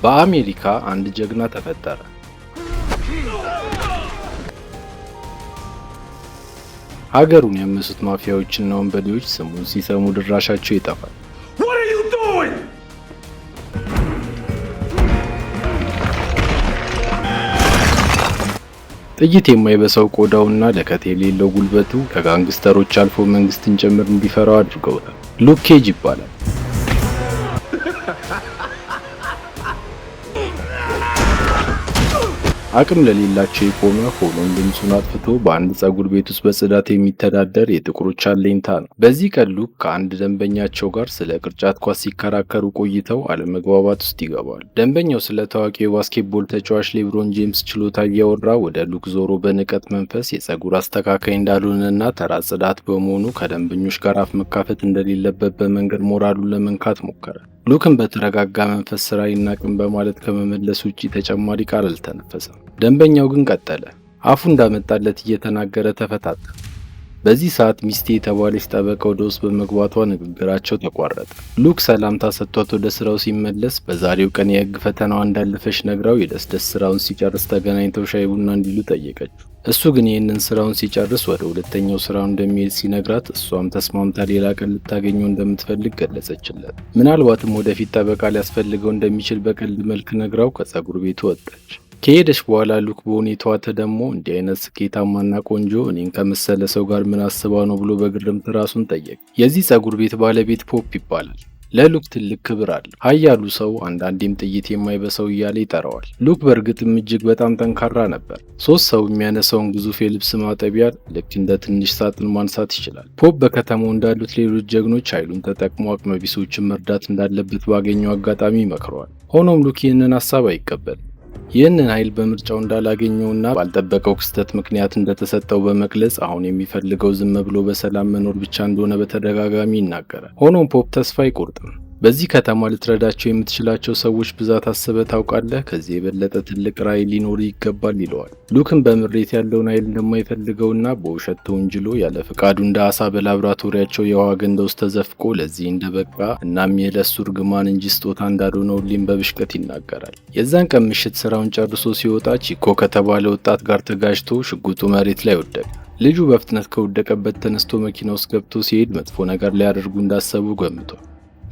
በአሜሪካ አንድ ጀግና ተፈጠረ። ሀገሩን ያመሱት ማፊያዎችና ወንበዴዎች ስሙን ሲሰሙ ድራሻቸው ይጠፋል። ጥይት የማይበሳው ቆዳውና ለከት የሌለው ጉልበቱ ከጋንግስተሮች አልፎ መንግስትን ጭምር እንዲፈራው አድርገውታል። ሉክ ኬጅ ይባላል። አቅም ለሌላቸው የቆመ ሆኖም ድምፁን አጥፍቶ በአንድ ጸጉር ቤት ውስጥ በጽዳት የሚተዳደር የጥቁሮች አለኝታ ነው። በዚህ ቀን ሉክ ከአንድ ደንበኛቸው ጋር ስለ ቅርጫት ኳስ ሲከራከሩ ቆይተው አለመግባባት ውስጥ ይገባሉ። ደንበኛው ስለ ታዋቂው የባስኬትቦል ተጫዋች ሌብሮን ጄምስ ችሎታ እያወራ ወደ ሉክ ዞሮ በንቀት መንፈስ የጸጉር አስተካካይ እንዳልሆነና ተራ ጽዳት በመሆኑ ከደንበኞች ጋር አፍ መካፈት እንደሌለበት በመንገድ ሞራሉን ለመንካት ሞከረ። ሉክን በተረጋጋ መንፈስ ስራ ይናቅም በማለት ከመመለስ ውጪ ተጨማሪ ቃል አልተነፈሰም። ደንበኛው ግን ቀጠለ። አፉ እንዳመጣለት እየተናገረ ተፈታተ። በዚህ ሰዓት ሚስቴ የተባለች ጠበቃ ወደ ውስጥ በመግባቷ ንግግራቸው ተቋረጠ። ሉክ ሰላምታ ሰጥቷት ወደ ስራው ሲመለስ በዛሬው ቀን የህግ ፈተናዋ እንዳለፈች ነግራው የደስደስ ስራውን ሲጨርስ ተገናኝተው ሻይ ቡና እንዲሉ ጠየቀችው። እሱ ግን ይህንን ስራውን ሲጨርስ ወደ ሁለተኛው ስራው እንደሚሄድ ሲነግራት እሷም ተስማምታ ሌላ ቀን ልታገኘው እንደምትፈልግ ገለጸችለት። ምናልባትም ወደፊት ጠበቃ ሊያስፈልገው እንደሚችል በቀልድ መልክ ነግራው ከጸጉር ቤቱ ወጣች። ከሄደች በኋላ ሉክ በሁኔታዋ ተደሞ እንዲህ አይነት ስኬታማና ቆንጆ እኔን ከመሰለ ሰው ጋር ምን አስባ ነው ብሎ በግርምት ራሱን ጠየቀ። የዚህ ጸጉር ቤት ባለቤት ፖፕ ይባላል። ለሉክ ትልቅ ክብር አለው። ኃያሉ ሰው አንዳንዴም ጥይት የማይበሳው እያለ ይጠራዋል። ሉክ በእርግጥም እጅግ በጣም ጠንካራ ነበር። 3 ሰው የሚያነሳውን ግዙፍ የልብስ ማጠቢያ ልክ እንደ ትንሽ ሳጥን ማንሳት ይችላል። ፖፕ በከተማው እንዳሉት ሌሎች ጀግኖች ኃይሉን ተጠቅሞ አቅመቢሶችን መርዳት እንዳለበት ባገኘው አጋጣሚ ይመክረዋል። ሆኖም ሉክ ይህንን ሀሳብ አይቀበልም። ይህንን ኃይል በምርጫው እንዳላገኘውና ባልጠበቀው ክስተት ምክንያት እንደተሰጠው በመግለጽ አሁን የሚፈልገው ዝም ብሎ በሰላም መኖር ብቻ እንደሆነ በተደጋጋሚ ይናገራል። ሆኖም ፖፕ ተስፋ አይቆርጥም። በዚህ ከተማ ልትረዳቸው የምትችላቸው ሰዎች ብዛት አስበህ ታውቃለህ? ከዚህ የበለጠ ትልቅ ራዕይ ሊኖር ይገባል ይለዋል። ሉክም በምሬት ያለውን ኃይል እንደማይፈልገውና በውሸት ተወንጅሎ ያለ ፍቃዱ እንደ አሳ በላብራቶሪያቸው የውሃ ገንዳ ውስጥ ተዘፍቆ ለዚህ እንደበቃ እናም የለሱ እርግማን እንጂ ስጦታ እንዳልሆነ ሁሌም በብሽቀት ይናገራል። የዛን ቀን ምሽት ስራውን ጨርሶ ሲወጣ ቺኮ ከተባለ ወጣት ጋር ተጋጅቶ ሽጉጡ መሬት ላይ ወደቀ። ልጁ በፍጥነት ከወደቀበት ተነስቶ መኪና ውስጥ ገብቶ ሲሄድ መጥፎ ነገር ሊያደርጉ እንዳሰቡ ገምቷል።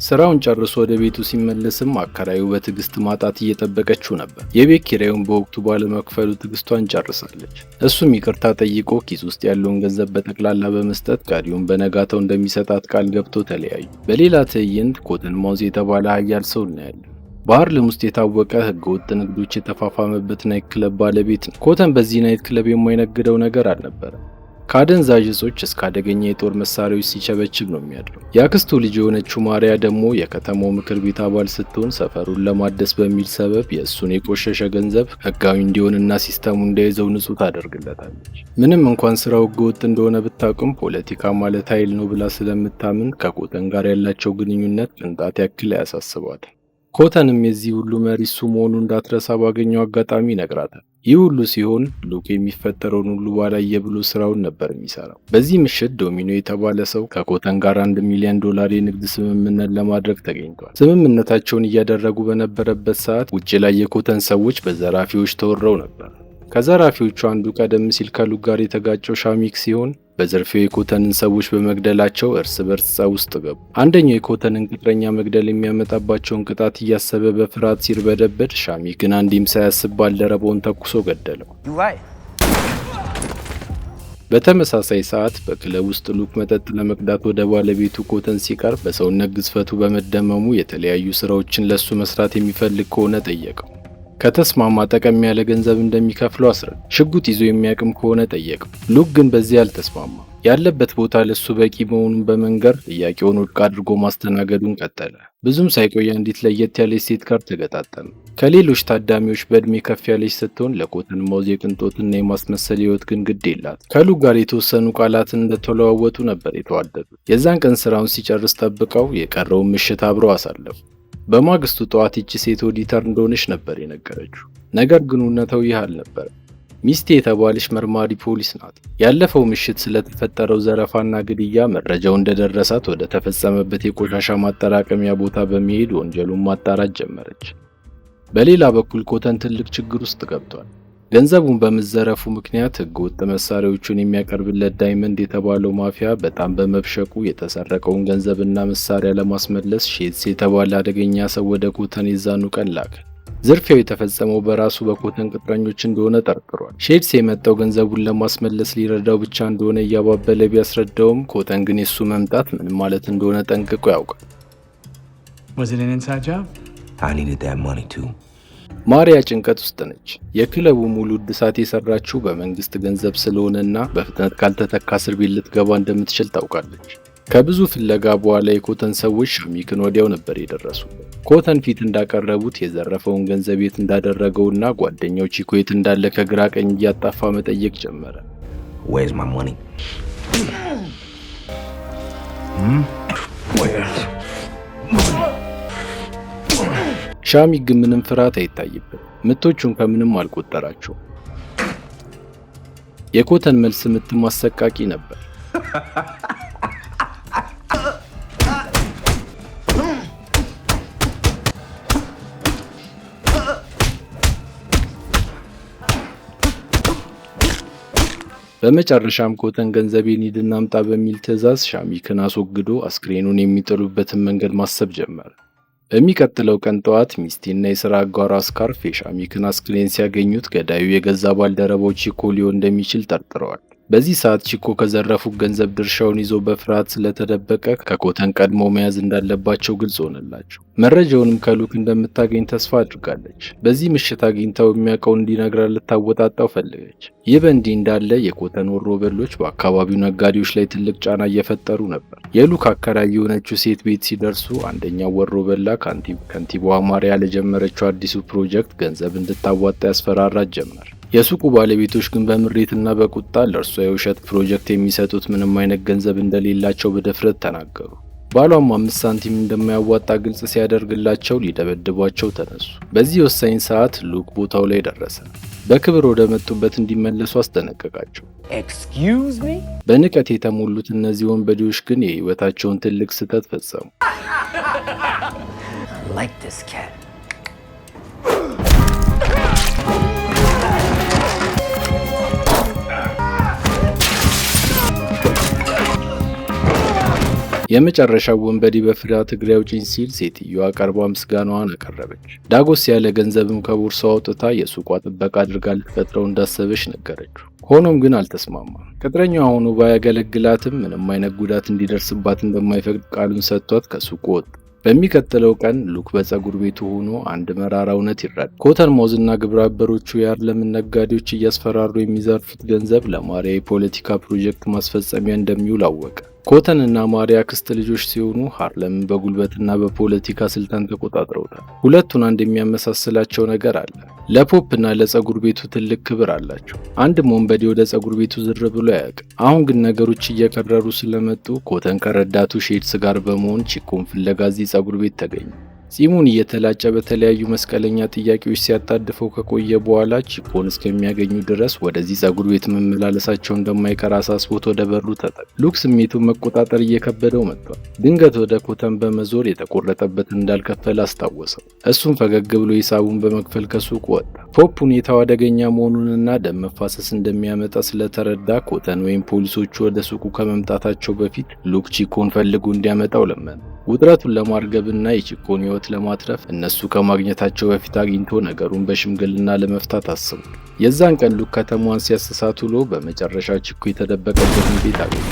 ስራውን ጨርሶ ወደ ቤቱ ሲመለስም አከራዩ በትዕግስት ማጣት እየጠበቀችው ነበር። የቤት ኪራዩን በወቅቱ ባለመክፈሉ ትዕግስቷን ጨርሳለች። እሱም ይቅርታ ጠይቆ ኪስ ውስጥ ያለውን ገንዘብ በጠቅላላ በመስጠት ቀሪውን በነጋታው እንደሚሰጣት ቃል ገብቶ ተለያዩ። በሌላ ትዕይንት ኮተን ማውዝ የተባለ ኃያል ሰው እናያለን። በሃርለም ውስጥ የታወቀ ህገወጥ ንግዶች የተፋፋመበት ናይት ክለብ ባለቤት ነው። ኮተን በዚህ ናይት ክለብ የማይነግደው ነገር አልነበረም። ከአደንዛዥ እጾች እስከ አደገኛ የጦር መሳሪያዎች ሲቸበችብ ነው የሚያድረው። የአክስቱ ልጅ የሆነችው ማሪያ ደግሞ የከተማው ምክር ቤት አባል ስትሆን ሰፈሩን ለማደስ በሚል ሰበብ የእሱን የቆሸሸ ገንዘብ ህጋዊ እንዲሆንና ሲስተሙ እንዳይዘው ንጹህ ታደርግለታለች። ምንም እንኳን ስራው ህገወጥ እንደሆነ ብታውቅም ፖለቲካ ማለት ኃይል ነው ብላ ስለምታምን ከኮተን ጋር ያላቸው ግንኙነት ቅንጣት ያክል አያሳስባትም። ኮተንም የዚህ ሁሉ መሪ እሱ መሆኑ እንዳትረሳ ባገኘው አጋጣሚ ይነግራታል። ይህ ሁሉ ሲሆን ሉክ የሚፈጠረውን ሁሉ ባላየ ብሎ ስራውን ነበር የሚሰራው። በዚህ ምሽት ዶሚኖ የተባለ ሰው ከኮተን ጋር $1 ሚሊዮን የንግድ ስምምነት ለማድረግ ተገኝቷል። ስምምነታቸውን እያደረጉ በነበረበት ሰዓት ውጭ ላይ የኮተን ሰዎች በዘራፊዎች ተወረው ነበር። ከዘራፊዎቹ አንዱ ቀደም ሲል ከሉክ ጋር የተጋጨው ሻሚክ ሲሆን በዝርፊያው የኮተንን ሰዎች በመግደላቸው እርስ በርስ ጸብ ውስጥ ገቡ። አንደኛው የኮተንን ቅጥረኛ መግደል የሚያመጣባቸውን ቅጣት እያሰበ በፍርሃት ሲርበደበድ፣ ሻሚክ ግን አንዴም ሳያስብ ባልደረባውን ተኩሶ ገደለው። በተመሳሳይ ሰዓት በክለብ ውስጥ ሉክ መጠጥ ለመቅዳት ወደ ባለቤቱ ኮተን ሲቀርብ በሰውነት ግዝፈቱ በመደመሙ የተለያዩ ስራዎችን ለሱ መስራት የሚፈልግ ከሆነ ጠየቀው። ከተስማማ ጠቀም ያለ ገንዘብ እንደሚከፍለው አስረዳ። ሽጉጥ ይዞ የሚያቅም ከሆነ ጠየቀው። ሉክ ግን በዚህ አልተስማማ። ያለበት ቦታ ለሱ በቂ መሆኑን በመንገር ጥያቄውን ውድቅ አድርጎ ማስተናገዱን ቀጠለ። ብዙም ሳይቆይ አንዲት ለየት ያለች ሴት ጋር ተገጣጠመ። ከሌሎች ታዳሚዎች በእድሜ ከፍ ያለች ስትሆን ለኮተን ማውዝ የቅንጦትና የማስመሰል ህይወት ግን ግድ የላት። ከሉክ ጋር የተወሰኑ ቃላትን እንደተለዋወጡ ነበር የተዋደዱት። የዛን ቀን ስራውን ሲጨርስ ጠብቀው የቀረውን ምሽት አብረው አሳለፉ። በማግስቱ ጠዋት ይቺ ሴት ኦዲተር እንደሆነች ነበር የነገረችው። ነገር ግን እውነታው ይህ አልነበረም። ሚስቴ የተባለች መርማሪ ፖሊስ ናት። ያለፈው ምሽት ስለተፈጠረው ዘረፋና ግድያ መረጃው እንደደረሳት ወደ ተፈጸመበት የቆሻሻ ማጠራቀሚያ ቦታ በመሄድ ወንጀሉን ማጣራት ጀመረች። በሌላ በኩል ኮተን ትልቅ ችግር ውስጥ ገብቷል። ገንዘቡን በመዘረፉ ምክንያት ህገወጥ መሳሪያዎቹን የሚያቀርብለት ዳይመንድ የተባለው ማፊያ በጣም በመብሸቁ የተሰረቀውን ገንዘብና መሳሪያ ለማስመለስ ሼትስ የተባለ አደገኛ ሰው ወደ ኮተን የዛኑ ቀን ላከ። ዝርፊያው የተፈጸመው በራሱ በኮተን ቅጥረኞች እንደሆነ ጠርጥሯል። ሼትስ የመጣው ገንዘቡን ለማስመለስ ሊረዳው ብቻ እንደሆነ እያባበለ ቢያስረዳውም ኮተን ግን የሱ መምጣት ምን ማለት እንደሆነ ጠንቅቆ ያውቃል። ማሪያ ጭንቀት ውስጥ ነች። የክለቡ ሙሉ እድሳት የሰራችው በመንግስት ገንዘብ ስለሆነና በፍጥነት ካልተተካ እስር ቤት ልትገባ እንደምትችል ታውቃለች። ከብዙ ፍለጋ በኋላ የኮተን ሰዎች ሻሚክን ወዲያው ነበር የደረሱበት። ኮተን ፊት እንዳቀረቡት የዘረፈውን ገንዘብ የት እንዳደረገውና ጓደኛው ቺኮ የት እንዳለ ከግራ ቀኝ እያጣፋ መጠየቅ ጀመረ። ሻሚክ ግን ምንም ፍርሃት አይታይበት። ምቶቹን ከምንም አልቆጠራቸው። የኮተን መልስ ምትም አሰቃቂ ነበር። በመጨረሻም ኮተን ገንዘቤን ሂድና አምጣ በሚል ትዕዛዝ ሻሚክን አስወግዶ አስክሬኑን የሚጥሉበትን መንገድ ማሰብ ጀመረ። በሚቀጥለው ቀን ጠዋት ሚስቲና የሥራ አጋሯ ስካርፍ የሻሚክን አስክሬን ሲያገኙት ገዳዩ የገዛ ባልደረባው ቺኮ ሊሆን እንደሚችል ጠርጥረዋል። በዚህ ሰዓት ቺኮ ከዘረፉት ገንዘብ ድርሻውን ይዞ በፍርሃት ስለተደበቀ ከኮተን ቀድሞ መያዝ እንዳለባቸው ግልጽ ሆነላቸው። መረጃውንም ከሉክ እንደምታገኝ ተስፋ አድርጋለች። በዚህ ምሽት አግኝታው የሚያውቀው እንዲነግራት ልታወጣጣው ፈለገች። ይህ በእንዲህ እንዳለ የኮተን ወሮበሎች በአካባቢው ነጋዴዎች ላይ ትልቅ ጫና እየፈጠሩ ነበር። የሉክ አከራይ የሆነችው ሴት ቤት ሲደርሱ አንደኛው ወሮበላ ከንቲባዋ ማሪያ ለጀመረችው አዲሱ ፕሮጀክት ገንዘብ እንድታዋጣ ያስፈራራት ጀመር። የሱቁ ባለቤቶች ግን በምሬትና በቁጣ ለእርሷ የውሸት ፕሮጀክት የሚሰጡት ምንም አይነት ገንዘብ እንደሌላቸው በድፍረት ተናገሩ። ባሏም 5 ሳንቲም እንደማያዋጣ ግልጽ ሲያደርግላቸው ሊደበድቧቸው ተነሱ። በዚህ ወሳኝ ሰዓት ሉክ ቦታው ላይ ደረሰ። በክብር ወደ መጡበት እንዲመለሱ አስጠነቀቃቸው። በንቀት የተሞሉት እነዚህ ወንበዴዎች ግን የህይወታቸውን ትልቅ ስህተት ፈጸሙ። የመጨረሻው ወንበዴ በፍርሃት እግሬ አውጪኝ ሲል ሴትዮዋ ቀርባ ምስጋናዋን አቀረበች። ዳጎስ ያለ ገንዘብም ከቦርሳው አውጥታ የሱቋ ጥበቃ አድርጋ ልትቀጥረው እንዳሰበች ነገረችው። ሆኖም ግን አልተስማማም። ቅጥረኛዋ ሆኖ ባያገለግላትም ምንም አይነት ጉዳት እንዲደርስባት እንደማይፈቅድ ቃሉን ሰጥቷት ከሱቁ ወጣ። በሚቀጥለው ቀን ሉክ በፀጉር ቤቱ ሆኖ አንድ መራራ እውነት ይረዳል። ኮተን ሞዝና ግብረ አበሮቹ የሃርለምን ነጋዴዎች እያስፈራሩ የሚዘርፉት ገንዘብ ለማሪያ የፖለቲካ ፕሮጀክት ማስፈጸሚያ እንደሚውል አወቀ። ኮተን እና ማሪያ ክስት ልጆች ሲሆኑ ሃርለምን በጉልበትና በፖለቲካ ስልጣን ተቆጣጥረውታል። ሁለቱን አንድ የሚያመሳስላቸው ነገር አለ። ለፖፕ እና ለፀጉር ቤቱ ትልቅ ክብር አላቸው። አንድም ወንበዴ ወደ ፀጉር ቤቱ ዝር ብሎ አያውቅም። አሁን ግን ነገሮች እየከረሩ ስለመጡ ኮተን ከረዳቱ ሼትስ ጋር በመሆን ቺኮን ፍለጋ እዚህ ፀጉር ቤት ተገኘ። ጺሙን እየተላጨ በተለያዩ መስቀለኛ ጥያቄዎች ሲያጣድፈው ከቆየ በኋላ ቺኮን እስከሚያገኙ ድረስ ወደዚህ ፀጉር ቤት መመላለሳቸው እንደማይቀር አሳስቦት ወደ በሩ ተጠጋ። ሉክ ስሜቱን መቆጣጠር እየከበደው መጥቷል። ድንገት ወደ ኮተን በመዞር የተቆረጠበትን እንዳልከፈለ አስታወሰው። እሱም ፈገግ ብሎ ሂሳቡን በመክፈል ከሱቅ ወጣ። ፖፕ ሁኔታው አደገኛ መሆኑንና ደም መፋሰስ እንደሚያመጣ ስለተረዳ ኮተን ወይም ፖሊሶቹ ወደ ሱቁ ከመምጣታቸው በፊት ሉክ ቺኮን ፈልጎ እንዲያመጣው ለመነ። ውጥረቱን ለማርገብና የቺኮን ሕይወት ለማትረፍ እነሱ ከማግኘታቸው በፊት አግኝቶ ነገሩን በሽምግልና ለመፍታት አስቡ። የዛን ቀን ሉክ ከተማዋን ሲያሰሳት ውሎ በመጨረሻ ቺኮ የተደበቀበትን ቤት አገኘ።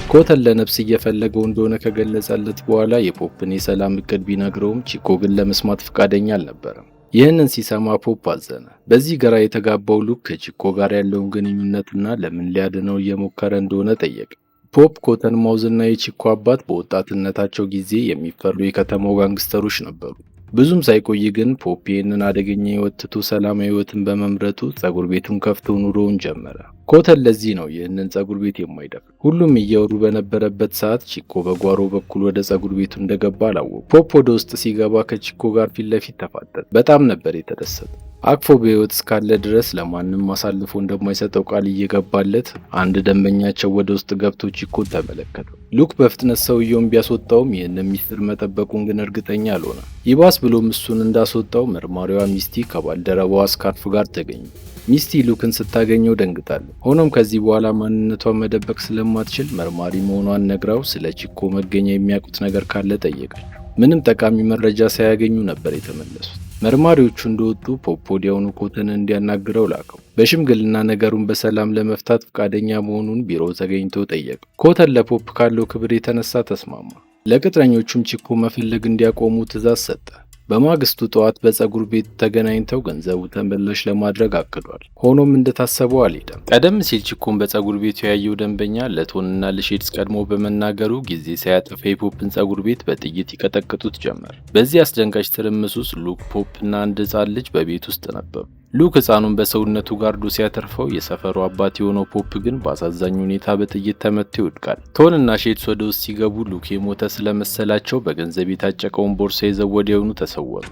ኮተን ለነፍስ እየፈለገው እንደሆነ ከገለጸለት በኋላ የፖፕን የሰላም እቅድ ቢነግረውም ቺኮ ግን ለመስማት ፈቃደኛ አልነበረም። ይህንን ሲሰማ ፖፕ አዘነ። በዚህ ግራ የተጋባው ሉክ ከቺኮ ጋር ያለውን ግንኙነትና ለምን ሊያድነው እየሞከረ እንደሆነ ጠየቀ። ፖፕ፣ ኮተን ማውዝና የቺኮ አባት በወጣትነታቸው ጊዜ የሚፈሩ የከተማው ጋንግስተሮች ነበሩ። ብዙም ሳይቆይ ግን ፖፕ ይህንን አደገኛ ሕይወት ትቶ ሰላማዊ ሕይወትን በመምረጡ ፀጉር ቤቱን ከፍቶ ኑሮውን ጀመረ። ኮተን ለዚህ ነው ይህንን ፀጉር ቤት የማይደፍር። ሁሉም እየወሩ በነበረበት ሰዓት ቺኮ በጓሮ በኩል ወደ ፀጉር ቤቱ እንደገባ አላወቁ። ፖፕ ወደ ውስጥ ሲገባ ከቺኮ ጋር ፊት ለፊት ተፋጠጠ። በጣም ነበር የተደሰተ። አቅፎ በሕይወት እስካለ ድረስ ለማንም አሳልፎ እንደማይሰጠው ቃል እየገባለት አንድ ደንበኛቸው ወደ ውስጥ ገብቶ ቺኮን ተመለከቱ። ሉክ በፍጥነት ሰውየውን ቢያስወጣውም ይህንን ሚስጥር መጠበቁን ግን እርግጠኛ አልሆነም። ይባስ ብሎም እሱን እንዳስወጣው መርማሪዋ ሚስቲ ከባልደረባዋ ስካርፍ ጋር ተገኙ። ሚስቲ ሉክን ስታገኘው ደንግጣለች። ሆኖም ከዚህ በኋላ ማንነቷን መደበቅ ስለማትችል መርማሪ መሆኗን ነግራው ስለ ቺኮ መገኛ የሚያውቁት ነገር ካለ ጠየቀች። ምንም ጠቃሚ መረጃ ሳያገኙ ነበር የተመለሱት። መርማሪዎቹ እንደወጡ ፖፕ ወዲያውኑ ኮተንን እንዲያናግረው ላከው። በሽምግልና ነገሩን በሰላም ለመፍታት ፈቃደኛ መሆኑን ቢሮው ተገኝቶ ጠየቀው። ኮተን ለፖፕ ካለው ክብር የተነሳ ተስማማ። ለቅጥረኞቹም ቺኮ መፈለግ እንዲያቆሙ ትዕዛዝ ሰጠ። በማግስቱ ጠዋት በፀጉር ቤት ተገናኝተው ገንዘቡ ተመላሽ ለማድረግ አቅዷል። ሆኖም እንደታሰበው አልሄደም። ቀደም ሲል ቺኮን በፀጉር ቤቱ ያየው ደንበኛ ለቶንና ለሼድስ ቀድሞ በመናገሩ ጊዜ ሳያጠፋ የፖፕን ፀጉር ቤት በጥይት ይቀጠቅጡት ጀመር። በዚህ አስደንጋጭ ትርምስ ውስጥ ሉክ፣ ፖፕ እና አንድ ሕፃን ልጅ በቤት ውስጥ ነበሩ። ሉክ ሕፃኑን በሰውነቱ ጋርዶ ሲያተርፈው የሰፈሩ አባት የሆነው ፖፕ ግን በአሳዛኝ ሁኔታ በጥይት ተመቶ ይወድቃል። ቶንና ሼድስ ወደ ውስጥ ሲገቡ ሉክ የሞተ ስለመሰላቸው በገንዘብ የታጨቀውን ቦርሳ ይዘው ወዲያውኑ ተሰወሩ።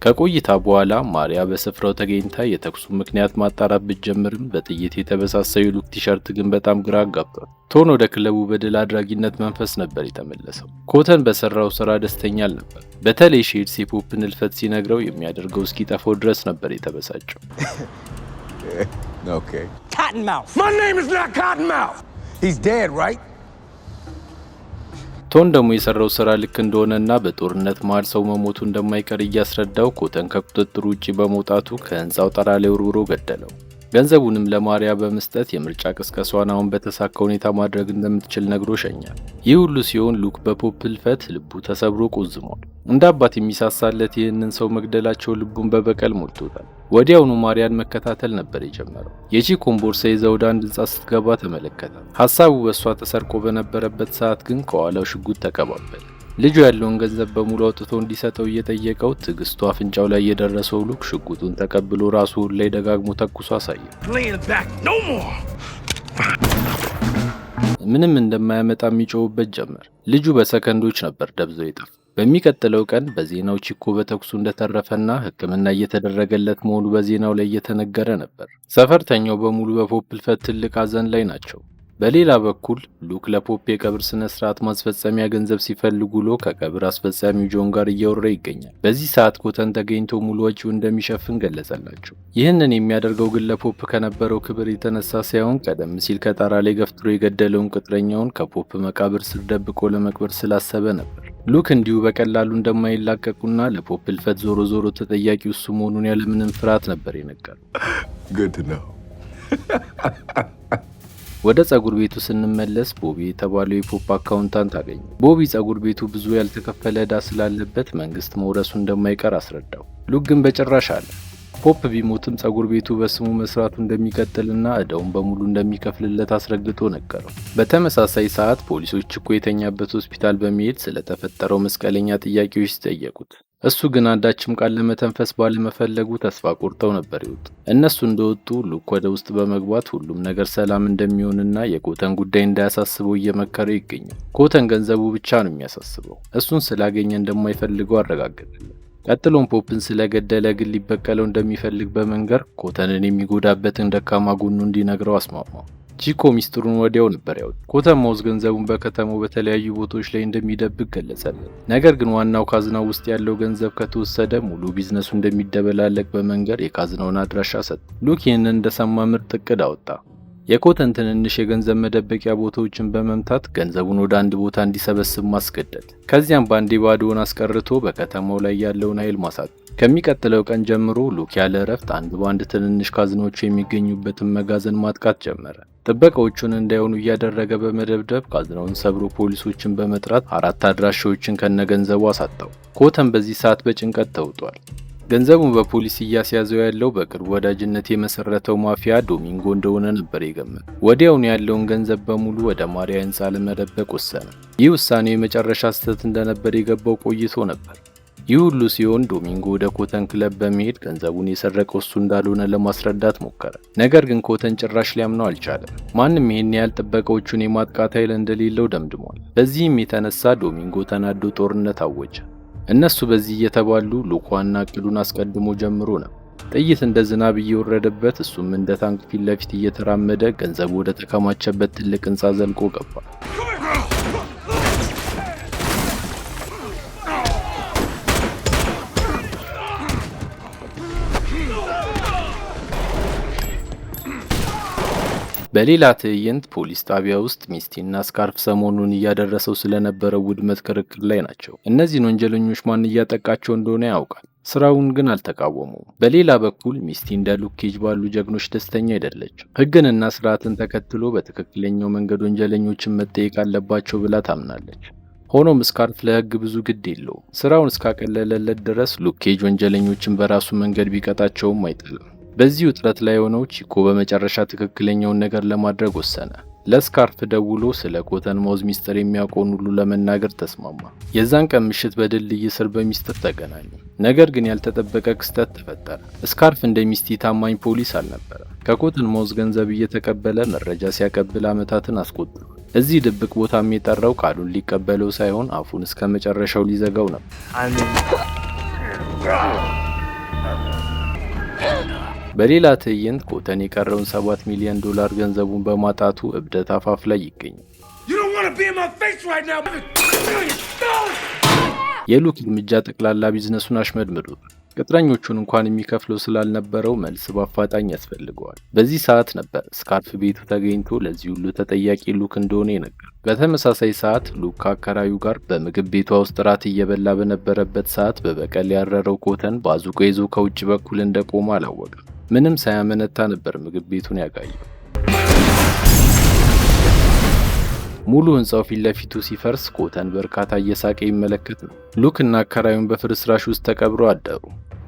ከቆይታ በኋላ ማሪያ በስፍራው ተገኝታ የተኩሱ ምክንያት ማጣራት ብትጀምርም በጥይት የተበሳሰው ሉክ ቲሸርት ግን በጣም ግራ አጋብቷል። ቶን ወደ ክለቡ በድል አድራጊነት መንፈስ ነበር የተመለሰው። ኮተን በሰራው ስራ ደስተኛ አልነበር። በተለይ ሼድስ የፖፕን እልፈት ሲነግረው የሚያደርገው እስኪጠፋው ድረስ ነበር የተበሳጨው። ቶን ደግሞ የሰራው ስራ ልክ እንደሆነና በጦርነት መሃል ሰው መሞቱ እንደማይቀር እያስረዳው ኮተን ከቁጥጥር ውጪ በመውጣቱ ከህንፃው ጣራ ላይ ወርውሮ ገደለው። ገንዘቡንም ለማሪያ በመስጠት የምርጫ ቅስቀሳዋን አሁን በተሳካ ሁኔታ ማድረግ እንደምትችል ነግሮ ሸኛል። ይህ ሁሉ ሲሆን ሉክ በፖፕ ህልፈት ልቡ ተሰብሮ ቆዝሟል። እንደ አባት የሚሳሳለት ይህንን ሰው መግደላቸው ልቡን በበቀል ሞልቶታል። ወዲያውኑ ማሪያን መከታተል ነበር የጀመረው። የቺኮን ቦርሳ ይዛ ወደ አንድ ህንፃ ስትገባ ተመለከተ። ሀሳቡ በእሷ ተሰርቆ በነበረበት ሰዓት ግን ከኋላው ሽጉጥ ተቀባበለ። ልጁ ያለውን ገንዘብ በሙሉ አውጥቶ እንዲሰጠው እየጠየቀው ትዕግስቱ አፍንጫው ላይ የደረሰው ሉክ ሽጉጡን ተቀብሎ ራሱ ላይ ደጋግሞ ተኩሶ አሳየ። ምንም እንደማያመጣ የሚጮውበት ጀመር። ልጁ በሰከንዶች ነበር ደብዘው የጠፋ። በሚቀጥለው ቀን በዜናው ቺኮ በተኩሱ እንደተረፈና ሕክምና እየተደረገለት መሆኑ በዜናው ላይ እየተነገረ ነበር። ሰፈርተኛው በሙሉ በፖፕ ህልፈት ትልቅ ሐዘን ላይ ናቸው። በሌላ በኩል ሉክ ለፖፕ የቀብር ስነ ስርዓት ማስፈጸሚያ ገንዘብ ሲፈልጉ ውሎ ከቀብር አስፈጻሚው ጆን ጋር እያወራ ይገኛል። በዚህ ሰዓት ኮተን ተገኝቶ ሙሉ ወጪው እንደሚሸፍን ገለጸላቸው። ይህንን የሚያደርገው ግን ለፖፕ ከነበረው ክብር የተነሳ ሳይሆን ቀደም ሲል ከጣራ ላይ ገፍትሮ የገደለውን ቅጥረኛውን ከፖፕ መቃብር ስር ደብቆ ለመቅበር ስላሰበ ነበር። ሉክ እንዲሁ በቀላሉ እንደማይላቀቁና ለፖፕ ህልፈት ዞሮ ዞሮ ተጠያቂው እሱ መሆኑን ያለምንም ፍርሃት ነበር የነገረው። ወደ ፀጉር ቤቱ ስንመለስ ቦቢ የተባለው የፖፕ አካውንታንት አገኘ። ቦቢ ፀጉር ቤቱ ብዙ ያልተከፈለ ዕዳ ስላለበት መንግስት መውረሱ እንደማይቀር አስረዳው። ሉክ ግን በጭራሽ አለ። ፖፕ ቢሞትም ፀጉር ቤቱ በስሙ መስራቱ እንደሚቀጥልና ዕዳውን በሙሉ እንደሚከፍልለት አስረግጦ ነገረው። በተመሳሳይ ሰዓት ፖሊሶች ቺኮ የተኛበት ሆስፒታል በመሄድ ስለተፈጠረው መስቀለኛ ጥያቄዎች ሲጠየቁት እሱ ግን አንዳችም ቃል ለመተንፈስ ባለመፈለጉ ተስፋ ቆርጠው ነበር ይወጡ። እነሱ እንደወጡ ሉክ ወደ ውስጥ በመግባት ሁሉም ነገር ሰላም እንደሚሆንና የኮተን ጉዳይ እንዳያሳስበው እየመከረው ይገኛል። ኮተን ገንዘቡ ብቻ ነው የሚያሳስበው። እሱን ስላገኘ እንደማይፈልገው አረጋገጠለት። ቀጥሎም ፖፕን ስለገደለ ግን ሊበቀለው እንደሚፈልግ በመንገር ኮተንን የሚጎዳበትን ደካማ ጎኑ እንዲነግረው አስማማው። ቺኮ ሚስጥሩን ወዲያው ነበር ያወጣው። ኮተን ማውዝ ገንዘቡን በከተማው በተለያዩ ቦታዎች ላይ እንደሚደብቅ ገለጸለት። ነገር ግን ዋናው ካዝናው ውስጥ ያለው ገንዘብ ከተወሰደ ሙሉ ቢዝነሱ እንደሚደበላለቅ በመንገር የካዝናውን አድራሻ ሰጠ። ሉክ ይህንን እንደሰማ ምርጥ እቅድ አወጣ። የኮተን ትንንሽ የገንዘብ መደበቂያ ቦታዎችን በመምታት ገንዘቡን ወደ አንድ ቦታ እንዲሰበስብ ማስገደድ። ከዚያም ባንዴ ባዶውን አስቀርቶ በከተማው ላይ ያለውን ኃይል ማሳት። ከሚቀጥለው ቀን ጀምሮ ሉክ ያለ እረፍት አንድ ባንድ ትንንሽ ካዝናዎች የሚገኙበትን መጋዘን ማጥቃት ጀመረ። ጥበቃዎቹን እንዳይሆኑ እያደረገ በመደብደብ ካዝናውን ሰብሮ ፖሊሶችን በመጥራት 4 አድራሻዎችን ከነገንዘቡ አሳጣው። ኮተን በዚህ ሰዓት በጭንቀት ተውጧል። ገንዘቡን በፖሊስ እያስያዘው ያለው በቅርብ ወዳጅነት የመሰረተው ማፊያ ዶሚንጎ እንደሆነ ነበር የገመተው። ወዲያውኑ ያለውን ገንዘብ በሙሉ ወደ ማሪያ ህንፃ ለመደበቅ ወሰነ። ይህ ውሳኔው የመጨረሻ ስህተት እንደነበር የገባው ቆይቶ ነበር። ይህ ሁሉ ሲሆን ዶሚንጎ ወደ ኮተን ክለብ በመሄድ ገንዘቡን የሰረቀው እሱ እንዳልሆነ ለማስረዳት ሞከረ። ነገር ግን ኮተን ጭራሽ ሊያምነው አልቻለም። ማንም ይሄን ያህል ጥበቃዎቹን የማጥቃት ኃይል እንደሌለው ደምድሟል። በዚህም የተነሳ ዶሚንጎ ተናዶ ጦርነት አወጀ። እነሱ በዚህ እየተባሉ ሉክ ዋና እቅዱን አስቀድሞ ጀምሮ ነው። ጥይት እንደ ዝናብ እየወረደበት እሱም እንደ ታንክ ፊት ለፊት እየተራመደ ገንዘቡ ወደ ተከማቸበት ትልቅ ህንፃ ዘልቆ ገባ። በሌላ ትዕይንት ፖሊስ ጣቢያ ውስጥ ሚስቲና ስካርፍ ሰሞኑን እያደረሰው ስለነበረው ውድመት ክርክር ላይ ናቸው። እነዚህን ወንጀለኞች ማን እያጠቃቸው እንደሆነ ያውቃል። ስራውን ግን አልተቃወሙም። በሌላ በኩል ሚስቲ እንደ ሉክ ኬጅ ባሉ ጀግኖች ደስተኛ አይደለችም። ህግንና ስርዓትን ተከትሎ በትክክለኛው መንገድ ወንጀለኞችን መጠየቅ አለባቸው ብላ ታምናለች። ሆኖም ስካርፍ ለህግ ብዙ ግድ የለውም። ስራውን እስካቀለለለት ድረስ ሉክ ኬጅ ወንጀለኞችን በራሱ መንገድ ቢቀጣቸውም አይጥልም። በዚህ ውጥረት ላይ የሆነው ቺኮ በመጨረሻ ትክክለኛውን ነገር ለማድረግ ወሰነ። ለስካርፍ ደውሎ ስለ ኮተን ማውዝ ሚስጥር የሚያውቀውን ሁሉ ለመናገር ተስማማ። የዛን ቀን ምሽት በድልድይ ስር በሚስጥር ተገናኙ። ነገር ግን ያልተጠበቀ ክስተት ተፈጠረ። ስካርፍ እንደ ሚስቲ ታማኝ ፖሊስ አልነበረም። ከኮተን ማውዝ ገንዘብ እየተቀበለ መረጃ ሲያቀብል ዓመታትን አስቆጥሯል። እዚህ ድብቅ ቦታም የጠራው ቃሉን ሊቀበለው ሳይሆን አፉን እስከ መጨረሻው ሊዘጋው ነበር። በሌላ ትዕይንት ኮተን የቀረውን $7 ሚሊዮን ገንዘቡን በማጣቱ እብደት አፋፍ ላይ ይገኛል። የሉክ እርምጃ ጠቅላላ ቢዝነሱን አሽመድምዶታል። ቅጥረኞቹን እንኳን የሚከፍለው ስላልነበረው መልስ በአፋጣኝ ያስፈልገዋል። በዚህ ሰዓት ነበር ስካርፍ ቤቱ ተገኝቶ ለዚህ ሁሉ ተጠያቂ ሉክ እንደሆነ የነገረው። በተመሳሳይ ሰዓት ሉክ ከአከራዩ ጋር በምግብ ቤቷ ውስጥ ራት እየበላ በነበረበት ሰዓት በበቀል ያረረው ኮተን ባዙቃ ይዞ ከውጭ በኩል እንደቆመ አላወቀም። ምንም ሳያመነታ ነበር ምግብ ቤቱን ያጋየው። ሙሉ ህንጻው ፊት ለፊቱ ሲፈርስ ኮተን በርካታ እየሳቀ ይመለከት ነው። ሉክ እና አከራዩን በፍርስራሽ ውስጥ ተቀብረው አደሩ።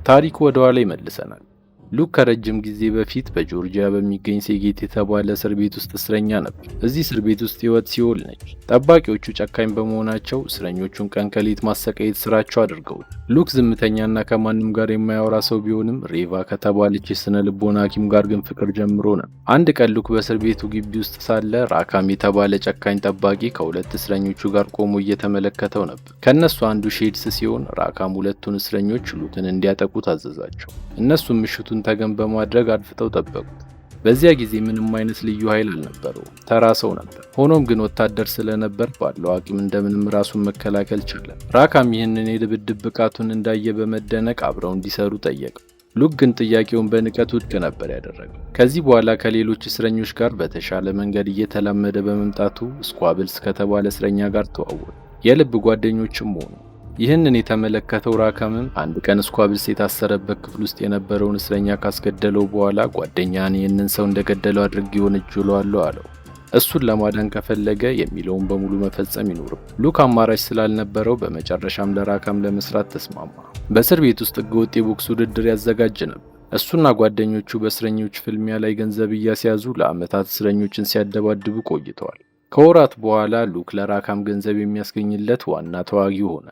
ታሪኩ ወደ ኋላ ይመልሰናል። ሉክ ከረጅም ጊዜ በፊት በጆርጂያ በሚገኝ ሴጌት የተባለ እስር ቤት ውስጥ እስረኛ ነበር። እዚህ እስር ቤት ውስጥ ህይወት ሲኦል ነች። ጠባቂዎቹ ጨካኝ በመሆናቸው እስረኞቹን ቀን ከሌት ማሰቃየት ስራቸው አድርገውት። ሉክ ዝምተኛና ከማንም ጋር የማያወራ ሰው ቢሆንም ሬቫ ከተባለች የስነ ልቦና ሐኪም ጋር ግን ፍቅር ጀምሮ ነው። አንድ ቀን ሉክ በእስር ቤቱ ግቢ ውስጥ ሳለ ራካም የተባለ ጨካኝ ጠባቂ ከሁለት እስረኞቹ ጋር ቆሞ እየተመለከተው ነበር። ከነሱ አንዱ ሼድስ ሲሆን ራካም ሁለቱን እስረኞች ሉክን እንዲያጠቁ ታዘዛቸው። እነሱም ምሽቱን ተገን በማድረግ አድፍጠው ጠበቁት። በዚያ ጊዜ ምንም አይነት ልዩ ኃይል አልነበረው፣ ተራ ሰው ነበር። ሆኖም ግን ወታደር ስለነበር ባለው አቅም እንደምንም ራሱን መከላከል ቻለ። ራካም ይህንን የድብድብ ብቃቱን እንዳየ በመደነቅ አብረው እንዲሰሩ ጠየቀ። ሉክ ግን ጥያቄውን በንቀት ውድቅ ነበር ያደረገው። ከዚህ በኋላ ከሌሎች እስረኞች ጋር በተሻለ መንገድ እየተላመደ በመምጣቱ ስኳብልስ ከተባለ እስረኛ ጋር ተዋወቁ። የልብ ጓደኞችም ሆኑ። ይህንን የተመለከተው ራካምም አንድ ቀን ስኳብልስ የታሰረበት ክፍል ውስጥ የነበረውን እስረኛ ካስገደለው በኋላ ጓደኛን ይህንን ሰው እንደገደለው አድርጌ ወንጅለዋለሁ አለው። እሱን ለማዳን ከፈለገ የሚለውን በሙሉ መፈጸም ይኖርም። ሉክ አማራጭ ስላልነበረው በመጨረሻም ለራካም ለመስራት ተስማማ። በእስር ቤት ውስጥ ህገወጥ የቦክስ ውድድር ያዘጋጅ ነበር። እሱና ጓደኞቹ በእስረኞች ፍልሚያ ላይ ገንዘብ እያስያዙ ለዓመታት እስረኞችን ሲያደባድቡ ቆይተዋል። ከወራት በኋላ ሉክ ለራካም ገንዘብ የሚያስገኝለት ዋና ተዋጊ ሆነ።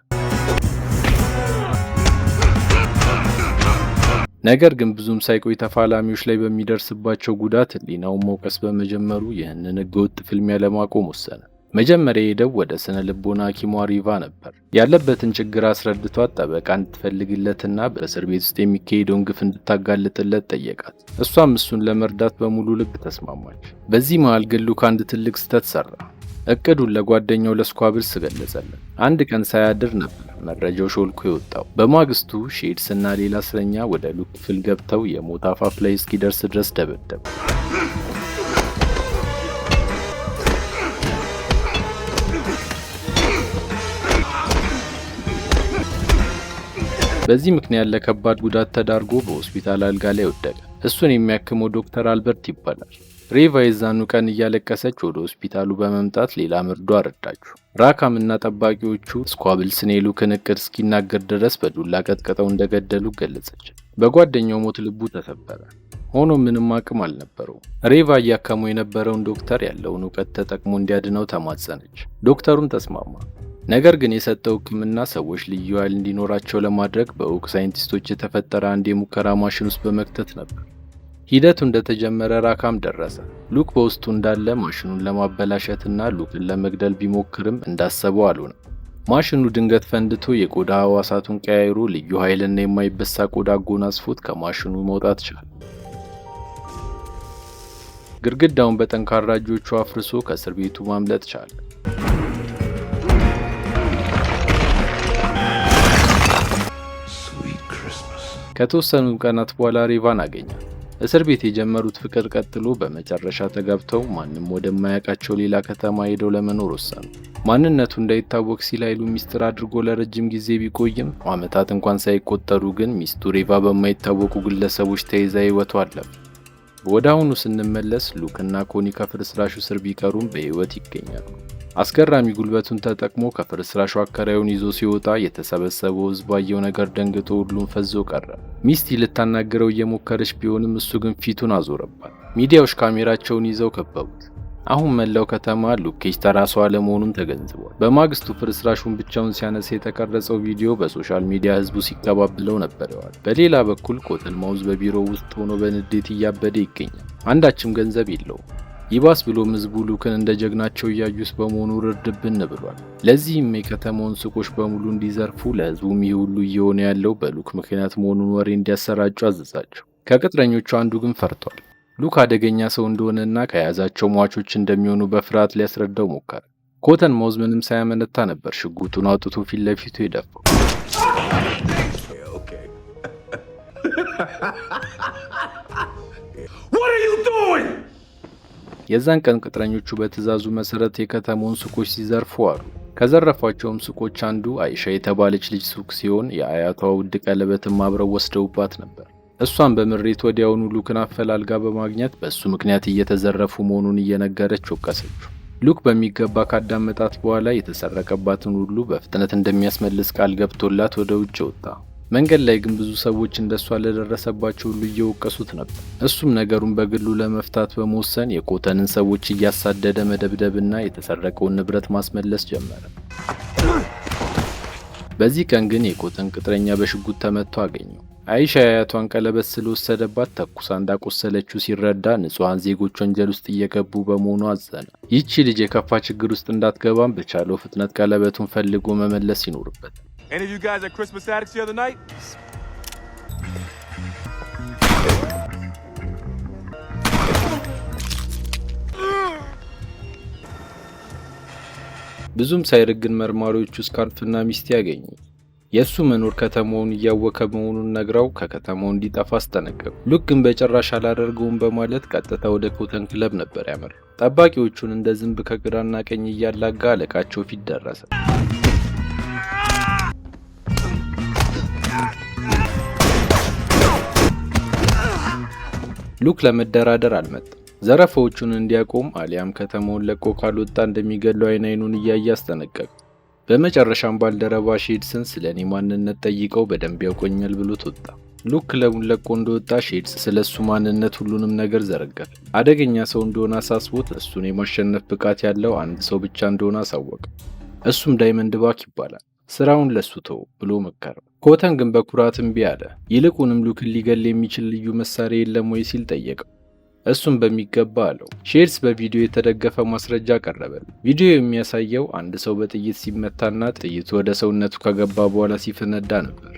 ነገር ግን ብዙም ሳይቆይ ተፋላሚዎች ላይ በሚደርስባቸው ጉዳት ህሊናውን መውቀስ በመጀመሩ ይህንን ህገወጥ ፍልሚያ ለማቆም ወሰነ። መጀመሪያ ሄደው ወደ ስነ ልቦና ሐኪሟ ሪቫ ነበር። ያለበትን ችግር አስረድቷት ጠበቃ እንድትፈልግለትና በእስር ቤት ውስጥ የሚካሄደውን ግፍ እንድታጋልጥለት ጠየቃት። እሷም እሱን ለመርዳት በሙሉ ልብ ተስማማች። በዚህ መሃል ግን ሉክ አንድ ትልቅ ስህተት ሰራ። እቅዱን ለጓደኛው ለስኳብልስ ገለጸለት። አንድ ቀን ሳያድር ነበር መረጃው ሾልኮ የወጣው። በማግስቱ ሼድስ እና ሌላ እስረኛ ወደ ሉክ ክፍል ገብተው የሞት አፋፍ ላይ እስኪደርስ ድረስ ደበደቡ። በዚህ ምክንያት ለከባድ ጉዳት ተዳርጎ በሆስፒታል አልጋ ላይ ወደቀ። እሱን የሚያክመው ዶክተር አልበርት ይባላል። ሬቫ የዛኑ ቀን እያለቀሰች ወደ ሆስፒታሉ በመምጣት ሌላ መርዶ አረዳችሁ። ራካም እና ጠባቂዎቹ ስኳብልስን የሉክን እቅድ እስኪናገር ድረስ በዱላ ቀጥቅጠው እንደገደሉ ገለጸች። በጓደኛው ሞት ልቡ ተሰበረ። ሆኖ ምንም አቅም አልነበረው። ሬቫ እያከመው የነበረውን ዶክተር ያለውን እውቀት ተጠቅሞ እንዲያድነው ተማጸነች። ዶክተሩም ተስማማ። ነገር ግን የሰጠው ሕክምና ሰዎች ልዩ ኃይል እንዲኖራቸው ለማድረግ በእውቅ ሳይንቲስቶች የተፈጠረ አንድ የሙከራ ማሽን ውስጥ በመክተት ነበር። ሂደቱ እንደተጀመረ ራካም ደረሰ። ሉክ በውስጡ እንዳለ ማሽኑን ለማበላሸትና ሉክን ለመግደል ቢሞክርም እንዳሰበው አልሆነም። ማሽኑ ድንገት ፈንድቶ የቆዳ ህዋሳቱን ቀያይሮ ልዩ ኃይልና የማይበሳ ቆዳ አጎናጽፎት ከማሽኑ መውጣት ቻለ። ግድግዳውን በጠንካራ እጆቹ አፍርሶ ከእስር ቤቱ ማምለጥ ቻለ። ከተወሰኑ ቀናት በኋላ ሬቫን አገኘ። እስር ቤት የጀመሩት ፍቅር ቀጥሎ በመጨረሻ ተጋብተው ማንም ወደማያውቃቸው ሌላ ከተማ ሄደው ለመኖር ወሰኑ። ማንነቱ እንዳይታወቅ ሲል ኃይሉ ሚስጥር አድርጎ ለረጅም ጊዜ ቢቆይም ዓመታት እንኳን ሳይቆጠሩ ግን ሚስቱ ሬቫ በማይታወቁ ግለሰቦች ተይዛ ሕይወቷ አለፈ። ወደ አሁኑ ስንመለስ ሉክና ኮኒ ከፍርስራሹ ስር ቢቀሩም በሕይወት ይገኛሉ። አስገራሚ ጉልበቱን ተጠቅሞ ከፍርስራሹ አከራዩን ይዞ ሲወጣ የተሰበሰበው ሕዝብ ባየው ነገር ደንግጦ ሁሉም ፈዞ ቀረ። ሚስቲ ልታናግረው እየሞከረች ቢሆንም እሱ ግን ፊቱን አዞረባት። ሚዲያዎች ካሜራቸውን ይዘው ከበቡት። አሁን መላው ከተማ ሉክ ኬጅ ተራ ሰው አለመሆኑን ተገንዝቧል። በማግስቱ ፍርስራሹን ብቻውን ሲያነሳ የተቀረጸው ቪዲዮ በሶሻል ሚዲያ ሕዝቡ ሲቀባብለው ነበር ይዋል። በሌላ በኩል ኮተን ማውዝ በቢሮው ውስጥ ሆኖ በንዴት እያበደ ይገኛል። አንዳችም ገንዘብ የለውም። ይባስ ብሎም ሕዝቡ ሉክን እንደ ጀግናቸው እያዩስ በመሆኑ ርድብን ብሏል። ለዚህም የከተማውን ሱቆች በሙሉ እንዲዘርፉ ለሕዝቡም ይህ ሁሉ እየሆነ ያለው በሉክ ምክንያት መሆኑን ወሬ እንዲያሰራጩ አዘዛቸው። ከቅጥረኞቹ አንዱ ግን ፈርቷል። ሉክ አደገኛ ሰው እንደሆነና ከያዛቸው ሟቾች እንደሚሆኑ በፍርሃት ሊያስረዳው ሞከረ። ኮተን ማውዝ ምንም ሳያመነታ ነበር ሽጉጡን አውጥቶ ፊት ለፊቱ የደፋው። የዛን ቀን ቅጥረኞቹ በትዕዛዙ መሰረት የከተማውን ሱቆች ሲዘርፉ አሉ። ከዘረፏቸውም ሱቆች አንዱ አይሻ የተባለች ልጅ ሱቅ ሲሆን የአያቷ ውድ ቀለበትም አብረው ወስደውባት ነበር። እሷን በምሬት ወዲያውኑ ሉክን አፈላልጋ በማግኘት በሱ ምክንያት እየተዘረፉ መሆኑን እየነገረች ወቀሰችው። ሉክ በሚገባ ካዳመጣት በኋላ የተሰረቀባትን ሁሉ በፍጥነት እንደሚያስመልስ ቃል ገብቶላት ወደ ውጭ ወጣ። መንገድ ላይ ግን ብዙ ሰዎች እንደሷ ለደረሰባቸው ሁሉ እየወቀሱት ነበር። እሱም ነገሩን በግሉ ለመፍታት በመወሰን የኮተንን ሰዎች እያሳደደ መደብደብና የተሰረቀውን ንብረት ማስመለስ ጀመረ። በዚህ ቀን ግን የኮተን ቅጥረኛ በሽጉጥ ተመቶ አገኘው። አይሻ የአያቷን ቀለበት ስለወሰደባት ተኩሳ እንዳቆሰለችው ሲረዳ ንጹሐን ዜጎች ወንጀል ውስጥ እየገቡ በመሆኑ አዘነ። ይህቺ ልጅ የከፋ ችግር ውስጥ እንዳትገባም በቻለው ፍጥነት ቀለበቱን ፈልጎ መመለስ ይኖርበት። Any of you guys at Christmas Addicts the other night? ብዙም ሳይርግን መርማሪዎቹ ስካርፍና ሚስት ያገኙ። የሱ መኖር ከተማውን እያወከ መሆኑን ነግራው ከከተማው እንዲጠፋ አስጠነቀቁ። ሉክ ግን በጭራሽ አላደርገውም በማለት ቀጥታ ወደ ኮተን ክለብ ነበር ያመራው። ጠባቂዎቹን እንደ ዝንብ ከግራና ቀኝ እያላጋ አለቃቸው ፊት ደረሰ። ሉክ ለመደራደር አልመጣም። ዘረፋዎቹን እንዲያቆም አሊያም ከተማውን ለቆ ካልወጣ እንደሚገለው አይኑን እያየ አስጠነቀቀ። በመጨረሻም ባልደረባ ሼድስን ስለኔ ማንነት ጠይቀው በደንብ ያውቆኛል ብሎት ወጣ። ሉክ ክለቡን ለቆ እንደወጣ ሼድስ ስለሱ ማንነት ሁሉንም ነገር ዘረገፈ። አደገኛ ሰው እንደሆነ አሳስቦት እሱን የማሸነፍ ብቃት ያለው አንድ ሰው ብቻ እንደሆነ አሳወቀ። እሱም ዳይመንድ ባክ ይባላል። ስራውን ለሱ ተው ብሎ መከረው። ኮተን ግን በኩራት እምቢ አለ። ይልቁንም ሉክን ሊገል የሚችል ልዩ መሳሪያ የለም ወይ ሲል ጠየቀው። እሱም በሚገባ አለው። ሼድስ በቪዲዮ የተደገፈ ማስረጃ ቀረበል። ቪዲዮ የሚያሳየው አንድ ሰው በጥይት ሲመታና ጥይቱ ወደ ሰውነቱ ከገባ በኋላ ሲፈነዳ ነበር።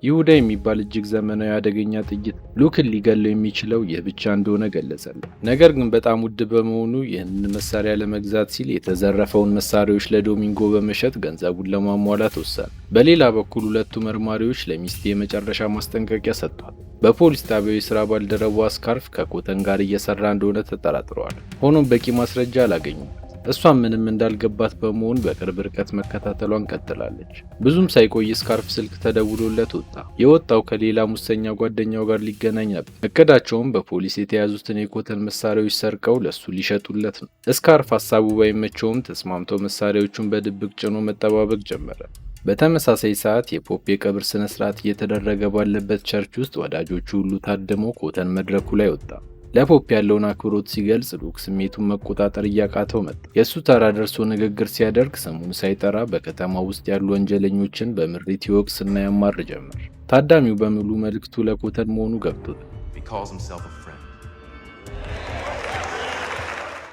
ይሁዳ የሚባል እጅግ ዘመናዊ አደገኛ ጥይት ሉክን ሊገለው የሚችለው ይህ ብቻ እንደሆነ ገለጸል። ነገር ግን በጣም ውድ በመሆኑ ይህንን መሳሪያ ለመግዛት ሲል የተዘረፈውን መሳሪያዎች ለዶሚንጎ በመሸጥ ገንዘቡን ለማሟላት ወሰነ። በሌላ በኩል ሁለቱ መርማሪዎች ለሚስቴ የመጨረሻ ማስጠንቀቂያ ሰጥቷል። በፖሊስ ጣቢያው የሥራ ባልደረባዋ ስካርፍ ከኮተን ጋር እየሰራ እንደሆነ ተጠራጥረዋል። ሆኖም በቂ ማስረጃ አላገኙም። እሷም ምንም እንዳልገባት በመሆን በቅርብ ርቀት መከታተሏን ቀጥላለች። ብዙም ሳይቆይ ስካርፍ ስልክ ተደውሎለት ወጣ። የወጣው ከሌላ ሙሰኛ ጓደኛው ጋር ሊገናኝ ነበር። እቅዳቸውም በፖሊስ የተያዙትን የኮተን መሳሪያዎች ሰርቀው ለሱ ሊሸጡለት ነው። ስካርፍ ሀሳቡ ባይመቸውም ተስማምቶ መሳሪያዎቹን በድብቅ ጭኖ መጠባበቅ ጀመረ። በተመሳሳይ ሰዓት የፖፕ የቀብር ስነ ስርዓት እየተደረገ ባለበት ቸርች ውስጥ ወዳጆቹ ሁሉ ታድመው ኮተን መድረኩ ላይ ወጣ። ለፖፕ ያለውን አክብሮት ሲገልጽ ሉክ ስሜቱን መቆጣጠር እያቃተው መጣ። የሱ ተራ ደርሶ ንግግር ሲያደርግ ስሙን ሳይጠራ በከተማ ውስጥ ያሉ ወንጀለኞችን በምሬት ይወቅስና ያማር ጀመር። ታዳሚው በሙሉ መልእክቱ ለኮተን መሆኑ ገብቶታል።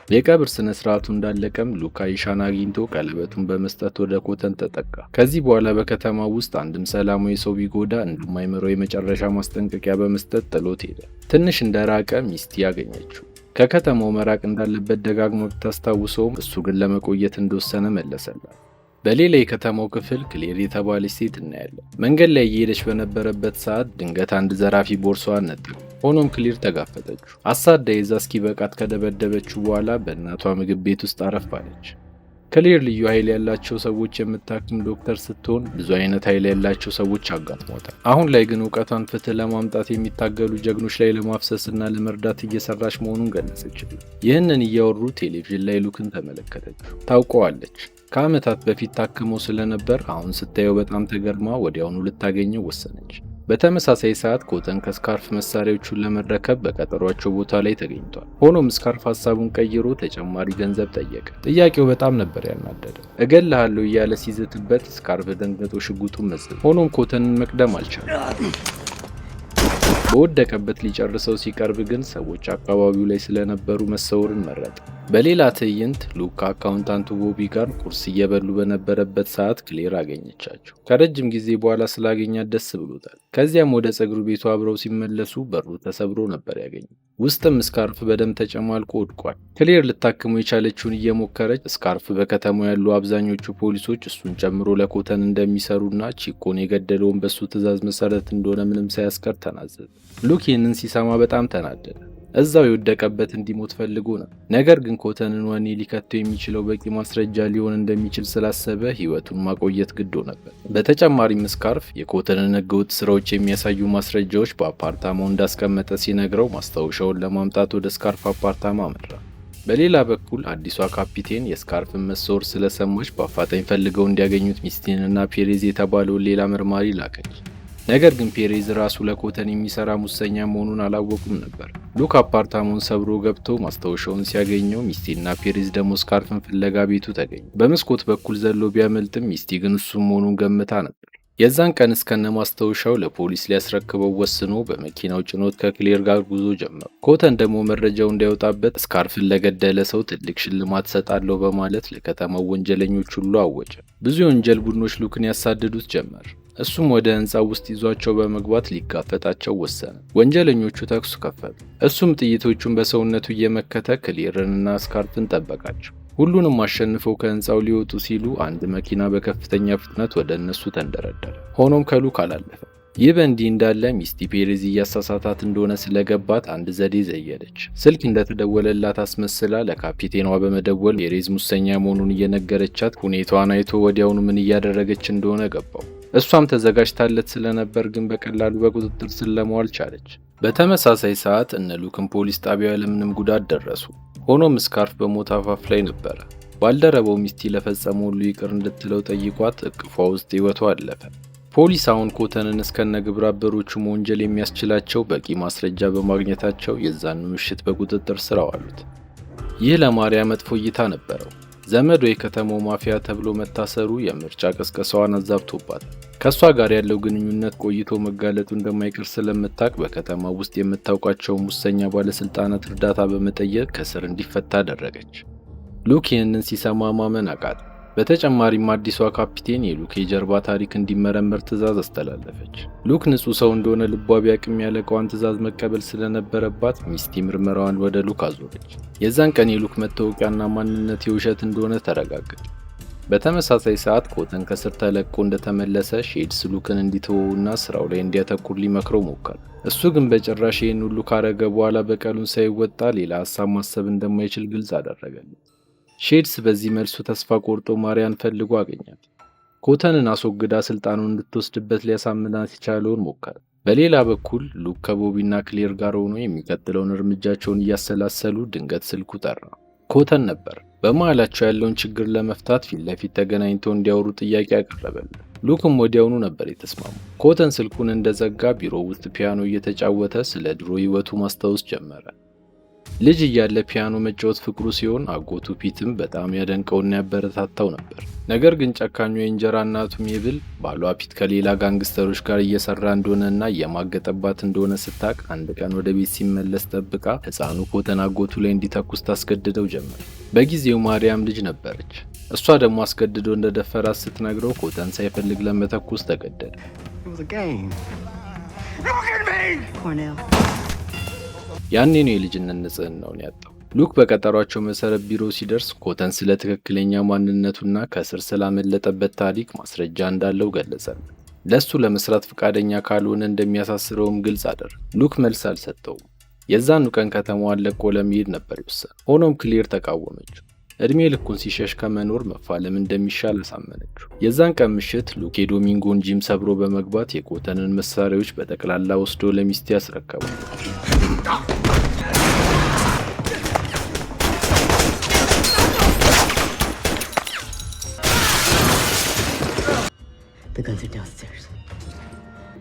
የቀብር ስነ ስርዓቱ እንዳለቀም ሉክ አይሻን አግኝቶ ቀለበቱን በመስጠት ወደ ኮተን ተጠጋ። ከዚህ በኋላ በከተማው ውስጥ አንድም ሰላማዊ ሰው ቢጎዳ እንደማይምረው የመጨረሻ ማስጠንቀቂያ በመስጠት ጥሎት ሄደ። ትንሽ እንደራቀ ሚስቲ ያገኘችው። ከከተማው መራቅ እንዳለበት ደጋግሞ ብታስታውሰውም እሱ ግን ለመቆየት እንደወሰነ መለሰላት። በሌላ የከተማው ክፍል ክሌር የተባለች ሴት እናያለን። መንገድ ላይ እየሄደች በነበረበት ሰዓት ድንገት አንድ ዘራፊ ቦርሳዋን ነጠቀ። ሆኖም ክሌር ተጋፈጠችው። አሳዳ ይዛ እስኪበቃት ከደበደበችው በኋላ በእናቷ ምግብ ቤት ውስጥ አረፋለች። ክሌር ልዩ ኃይል ያላቸው ሰዎች የምታክም ዶክተር ስትሆን ብዙ አይነት ኃይል ያላቸው ሰዎች አጋጥሟታል። አሁን ላይ ግን እውቀቷን ፍትህ ለማምጣት የሚታገሉ ጀግኖች ላይ ለማፍሰስና ለመርዳት እየሰራች መሆኑን ገለጸችልን። ይህንን እያወሩ ቴሌቪዥን ላይ ሉክን ተመለከተችው። ታውቀዋለች። ከዓመታት በፊት ታክሞ ስለነበር አሁን ስታየው በጣም ተገርማ ወዲያውኑ ልታገኘው ወሰነች። በተመሳሳይ ሰዓት ኮተን ከስካርፍ መሳሪያዎቹን ለመረከብ በቀጠሯቸው ቦታ ላይ ተገኝቷል። ሆኖም ስካርፍ ሀሳቡን ቀይሮ ተጨማሪ ገንዘብ ጠየቀ። ጥያቄው በጣም ነበር ያናደደ። እገልሃለሁ እያለ ሲዝትበት ስካርፍ ደንግጦ ሽጉጡን መዘዘ። ሆኖም ኮተንን መቅደም አልቻለም። በወደቀበት ሊጨርሰው ሲቀርብ ግን ሰዎች አካባቢው ላይ ስለነበሩ መሰወርን መረጠ። በሌላ ትዕይንት ሉክ ከአካውንታንቱ ቦቢ ጋር ቁርስ እየበሉ በነበረበት ሰዓት ክሌር አገኘቻቸው። ከረጅም ጊዜ በኋላ ስላገኛት ደስ ብሎታል። ከዚያም ወደ ፀጉር ቤቱ አብረው ሲመለሱ በሩ ተሰብሮ ነበር ያገኘው። ውስጥም ስካርፍ በደም ተጨማልቆ ወድቋል። ክሌር ልታክመው የቻለችውን እየሞከረች ስካርፍ በከተማው ያሉ አብዛኞቹ ፖሊሶች እሱን ጨምሮ ለኮተን እንደሚሰሩና ቺኮን የገደለውን በሱ ትዕዛዝ መሰረት እንደሆነ ምንም ሳያስቀር ተናዘዘ። ሉክ ይህንን ሲሰማ በጣም ተናደደ። እዛው የወደቀበት እንዲሞት ፈልጎ ነው። ነገር ግን ኮተንን ወኔ ሊከተው የሚችለው በቂ ማስረጃ ሊሆን እንደሚችል ስላሰበ ህይወቱን ማቆየት ግድ ነበር። በተጨማሪም ስካርፍ የኮተንን ህገወጥ ስራዎች የሚያሳዩ ማስረጃዎች በአፓርታማው እንዳስቀመጠ ሲነግረው ማስታወሻውን ለማምጣት ወደ ስካርፍ አፓርታማ አመራ። በሌላ በኩል አዲሷ ካፒቴን የስካርፍን መሰወር ስለሰማች በአፋጣኝ ፈልገው እንዲያገኙት ሚስቲንና ፔሬዝ የተባለውን ሌላ መርማሪ ላከች። ነገር ግን ፔሬዝ ራሱ ለኮተን የሚሰራ ሙሰኛ መሆኑን አላወቁም ነበር። ሉክ አፓርታማውን ሰብሮ ገብቶ ማስታወሻውን ሲያገኘው ሚስቲና ፔሬዝ ደግሞ ስካርፍን ፍለጋ ቤቱ ተገኙ። በመስኮት በኩል ዘሎ ቢያመልጥም ሚስቲ ግን እሱ መሆኑን ገምታ ነበር። የዛን ቀን እስከነ ማስታወሻው ለፖሊስ ሊያስረክበው ወስኖ በመኪናው ጭኖት ከክሌር ጋር ጉዞ ጀመሩ። ኮተን ደግሞ መረጃው እንዳይወጣበት ስካርፍን ለገደለ ሰው ትልቅ ሽልማት ሰጣለሁ በማለት ለከተማው ወንጀለኞች ሁሉ አወጀ። ብዙ የወንጀል ቡድኖች ሉክን ያሳድዱት ጀመር። እሱም ወደ ህንፃው ውስጥ ይዟቸው በመግባት ሊጋፈጣቸው ወሰነ። ወንጀለኞቹ ተኩስ ከፈቱ። እሱም ጥይቶቹን በሰውነቱ እየመከተ ክሌርንና ስካርፍን ጠበቃቸው። ሁሉንም አሸንፈው ከህንፃው ሊወጡ ሲሉ አንድ መኪና በከፍተኛ ፍጥነት ወደ እነሱ ተንደረደረ። ሆኖም ከሉክ አላለፈ። ይህ በእንዲህ እንዳለ ሚስቲ ፔሬዝ እያሳሳታት እንደሆነ ስለገባት አንድ ዘዴ ዘየደች። ስልክ እንደተደወለላት አስመስላ ለካፒቴኗ በመደወል ፔሬዝ ሙሰኛ መሆኑን እየነገረቻት ሁኔታዋን አይቶ ወዲያውኑ ምን እያደረገች እንደሆነ ገባው። እሷም ተዘጋጅታለት ስለነበር ግን በቀላሉ በቁጥጥር ስር ለመዋል ቻለች። በተመሳሳይ ሰዓት እነ ሉክም ፖሊስ ጣቢያ ያለምንም ጉዳት ደረሱ። ሆኖም ስካርፍ በሞት አፋፍ ላይ ነበረ። ባልደረባው ሚስቲ ለፈጸመው ሁሉ ይቅር እንድትለው ጠይቋት እቅፏ ውስጥ ህይወቷ አለፈ። ፖሊስ አሁን ኮተንን እስከነ ግብረ አበሮቹ መወንጀል የሚያስችላቸው በቂ ማስረጃ በማግኘታቸው የዛን ምሽት በቁጥጥር ስር አዋሉት። ይህ ለማሪያ መጥፎ እይታ ነበረው። ዘመዶ የከተማው ማፊያ ተብሎ መታሰሩ የምርጫ ቅስቀሳዋን አዛብቶባታል። ከሷ ጋር ያለው ግንኙነት ቆይቶ መጋለጡ እንደማይቀር ስለምታውቅ በከተማው ውስጥ የምታውቃቸው ሙሰኛ ባለስልጣናት እርዳታ በመጠየቅ ከስር እንዲፈታ አደረገች። ሉክ ይህንን ሲሰማ ማመን አቃተ። በተጨማሪም አዲሷ ካፒቴን የሉክ የጀርባ ታሪክ እንዲመረመር ትዕዛዝ አስተላለፈች። ሉክ ንጹህ ሰው እንደሆነ ልቧ ቢያቅም ያለቃዋን ትዕዛዝ መቀበል ስለነበረባት ሚስቲ ምርመራዋን ወደ ሉክ አዞረች። የዛን ቀን የሉክ መታወቂያና ማንነት የውሸት እንደሆነ ተረጋገጠ። በተመሳሳይ ሰዓት ኮተን ከስር ተለቆ እንደተመለሰ ሼድስ ሉክን እንዲተወውና ስራው ላይ እንዲያተኩር ሊመክረው ሞከረ። እሱ ግን በጭራሽ ይህን ሁሉ ካረገ በኋላ በቀሉን ሳይወጣ ሌላ ሀሳብ ማሰብ እንደማይችል ግልጽ አደረገለት። ሼድስ በዚህ መልሱ ተስፋ ቆርጦ ማሪያን ፈልጎ አገኛት። ኮተንን አስወግዳ ስልጣኑን እንድትወስድበት ሊያሳምናት የቻለውን ሞከረ። በሌላ በኩል ሉክ ከቦቢና ክሌር ጋር ሆኖ የሚቀጥለውን እርምጃቸውን እያሰላሰሉ ድንገት ስልኩ ጠራ። ኮተን ነበር። በመሃላቸው ያለውን ችግር ለመፍታት ፊት ለፊት ተገናኝተው እንዲያወሩ ጥያቄ ያቀረበለት። ሉክም ወዲያውኑ ነበር የተስማሙ። ኮተን ስልኩን እንደዘጋ ቢሮ ውስጥ ፒያኖ እየተጫወተ ስለ ድሮ ህይወቱ ማስታወስ ጀመረ። ልጅ እያለ ፒያኖ መጫወት ፍቅሩ ሲሆን አጎቱ ፒትም በጣም ያደንቀውና ያበረታታው ነበር። ነገር ግን ጨካኙ የእንጀራ እናቱ ሜብል ባሏ ፒት ከሌላ ጋንግስተሮች ጋር እየሰራ እንደሆነና እየማገጠባት እንደሆነ ስታቅ አንድ ቀን ወደ ቤት ሲመለስ ጠብቃ ሕፃኑ ኮተን አጎቱ ላይ እንዲተኩስ ታስገድደው ጀመር። በጊዜው ማርያም ልጅ ነበረች። እሷ ደግሞ አስገድዶ እንደደፈራት ስትነግረው ኮተን ሳይፈልግ ለመተኩስ ተገደደ። ያኔ ነው የልጅነት ንጽህናውን ያጣው። ሉክ በቀጠሯቸው መሰረት ቢሮ ሲደርስ ኮተን ስለ ትክክለኛ ማንነቱና ከእስር ስላመለጠበት ታሪክ ማስረጃ እንዳለው ገለጸለት። ለሱ ለመስራት ፈቃደኛ ካልሆነ እንደሚያሳስረውም ግልጽ አደረገ። ሉክ መልስ አልሰጠውም። የዛኑ ቀን ከተማዋን ለቆ ለመሄድ ነበር የወሰነው። ሆኖም ክሌር ተቃወመችው። እድሜ ልኩን ሲሸሽ ከመኖር መፋለም እንደሚሻል አሳመነችው። የዛን ቀን ምሽት ሉክ የዶሚንጎን ጂም ሰብሮ በመግባት የኮተንን መሳሪያዎች በጠቅላላ ወስዶ ለሚስቴ ያስረከበው።